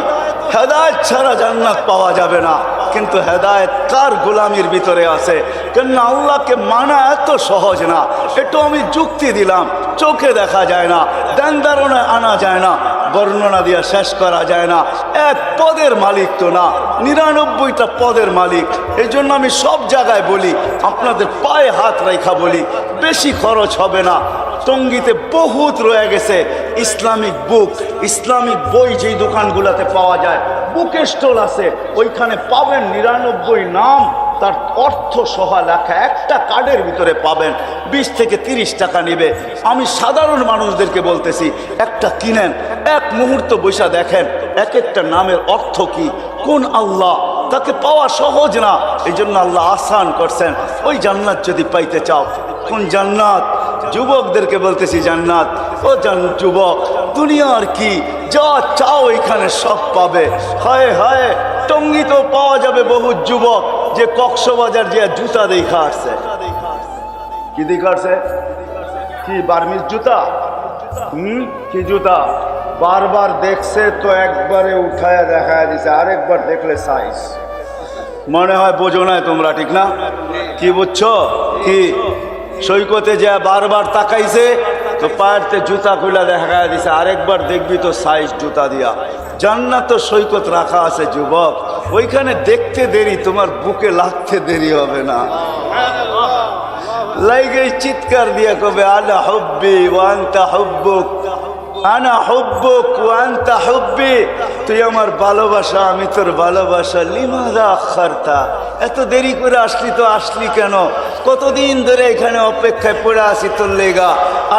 হেদায়েত ছাড়া জান্নাত পাওয়া যাবে না। কিন্তু হেদায়েত কার গোলামির ভিতরে আছে? কেননা আল্লাহকে মানা এত সহজ না। একটু আমি যুক্তি দিলাম, চোখে দেখা যায় না, ধ্যান ধারণায় আনা যায় না, বর্ণনা দিয়ে শেষ করা যায় না। এক পদের মালিক তো না, 99টা পদের মালিক। এই জন্য আমি সব জায়গায় বলি, আপনাদের পায়ে হাত রেখা বলি, বেশি খরচ হবে না। টঙ্গীতে বহুত রয়ে গেছে ইসলামিক বুক, ইসলামিক বই যেই দোকানগুলোতে পাওয়া যায়, বুক স্টল আছে, ওইখানে পাবেন 99 নাম, তার অর্থ সহ লেখা, একটা কার্ডের ভিতরে পাবেন। 20 থেকে 30 টাকা নেবে। আমি সাধারণ মানুষদেরকে বলতেছি, একটা কিনেন, এক মুহূর্ত বৈশা দেখেন এক একটা নামের অর্থ কি, কোন আল্লাহ, তাকে পাওয়া সহজ না। এই জন্য আল্লাহ আসান করছেন। ওই জান্নাত যদি পাইতে চাও, কোন জান্নাত? যুবকদেরকে বলতেছি জান্নাত। ও যুবক, দুনিয়ার কি যা চাও এখানে সব পাবে। হায় হায়, টঙ্গীতেও পাওয়া যাবে বহু যুবক যে কক্সবাজার যে জুতা দেখা আসছে। কি দেখা আসছে? কি বার্মিজ জুতা? কি জুতা? বারবার দেখছে তো একবারে উঠায় দেখায় দিছে, আরেকবার দেখলে সাইজ। মনে হয় বোঝো না তোমরা, ঠিক না? কি বুঝছো? কি সৈকতে যা বারবার তাকাইছে তো পায়েরতে জুতা খুলে দেখা দিছে, আরেকবার দেখবি তো সাইজ জুতা দিয়া। জান্নাত তো সৈকত রাখা আছে যুবক, ওইখানে দেখতে দেরি, তোমার বুকে লাগতে দেরি হবে না। লাইগে চিৎকার দিয়া কবে আনা হুব্বি ওয়া আনতা হুব্বুক, আনা হুব্বুক ওয়া আনতা হুব্বি, তুই আমার ভালোবাসা, আমি তোর ভালোবাসা। লিমাযা আখারতা, এত দেরি করে আসলি তো আসলি কেন? কতদিন ধরে এখানে অপেক্ষায় পড়ে আসি তোর লেগা।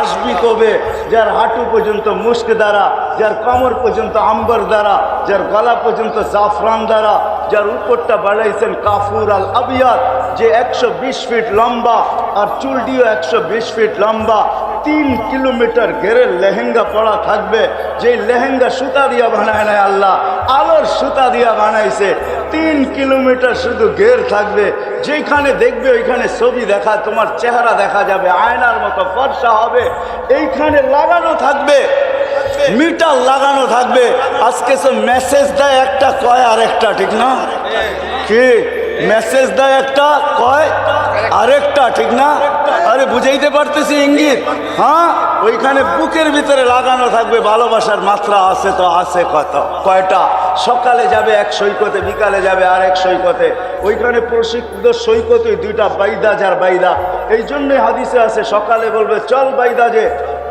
আসবি কবে? যার হাঁটু পর্যন্ত মুস্ক দ্বারা, যার কোমর পর্যন্ত আম্বর দ্বারা, যার গলা পর্যন্ত জাফরান দ্বারা, যার উপরটা বাড়াইছেন কাফুর আল আবিয়াদ, যে 120 ফিট লম্বা আর চুলটিও 120 ফিট লম্বা, 3 কিলোমিটার ঘেরের লেহেঙ্গা পরা থাকবে। যে লেহেঙ্গা সুতা দিয়া বানায় নাই আল্লাহ, আলোর সুতা দিয়া বানাইছে। 3 কিলোমিটার শুধু ঘের থাকবে, যেখানে দেখবে ওইখানে ছবি দেখা, তোমার চেহারা দেখা যাবে, আয়নার মতো ফর্সা হবে। এইখানে লাগানো থাকবে, মিটার লাগানো থাকবে। আজকে সব মেসেজ দেয় একটা, কয় আরেকটা, ঠিক না? কি মেসেজ দেয় একটা, কয় আরেকটা, ঠিক না? আরে বুঝাইতে পারতেছি ইঙ্গিত? হ্যাঁ, ওইখানে বুকের ভিতরে লাগানো থাকবে ভালোবাসার মাত্রা। আছে তো আছে কত, কয়টা? সকালে যাবে এক সৈকতে, বিকালে যাবে আরেক সৈকতে। ওইখানে প্রশিক্ষিত সৈকতই দুইটা, বাইদা যার বাইদা। এই জন্যই হাদিসে আছে, সকালে বলবে চল বাইদা যে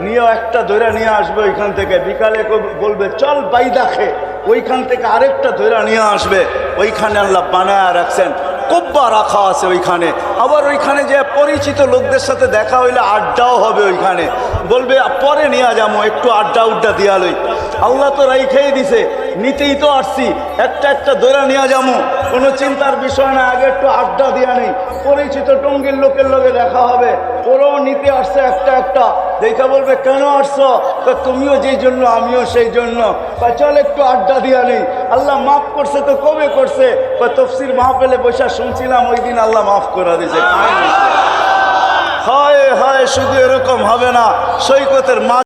নিয়ে একটা ধরে নিয়ে আসবে ওইখান থেকে, বিকালে বলবে চল বাইদা খে, ওইখান থেকে আরেকটা ধৈরা নিয়ে আসবে। ওইখানে আল্লাহ বানায় রাখছেন, কব্বা রাখা আছে ওইখানে। আবার ওইখানে যে পরিচিত লোকদের সাথে দেখা হইলে আড্ডাও হবে ওইখানে, বলবে পরে নিয়ে যাবো, একটু আড্ডা উড্ডা দিয়া লই। আল্লাহ তো রাইখেই দিছে, নিতেই তো আসছি, একটা একটা দৈরা নিয়ে যাবো, কোনো চিন্তার বিষয় না। আগে একটু আড্ডা দিয়া নেই, পরিচিত টঙ্গির লোকের লগে দেখা হবে, ওরাও নিতে আসছে একটা একটা। দেখা বলবে কেন আসছো? তো তুমিও যেই জন্য আমিও সেই জন্য। চল একটু আড্ডা দিয়া নেই। আল্লাহ মাফ করছে তো কবে করছে? তফসির মাহফিলে বসে শুনছিলাম, ওই দিন আল্লাহ মাফ করে দিয়েছে। হয় হয়, শুধু এরকম হবে না, সৈকতের মা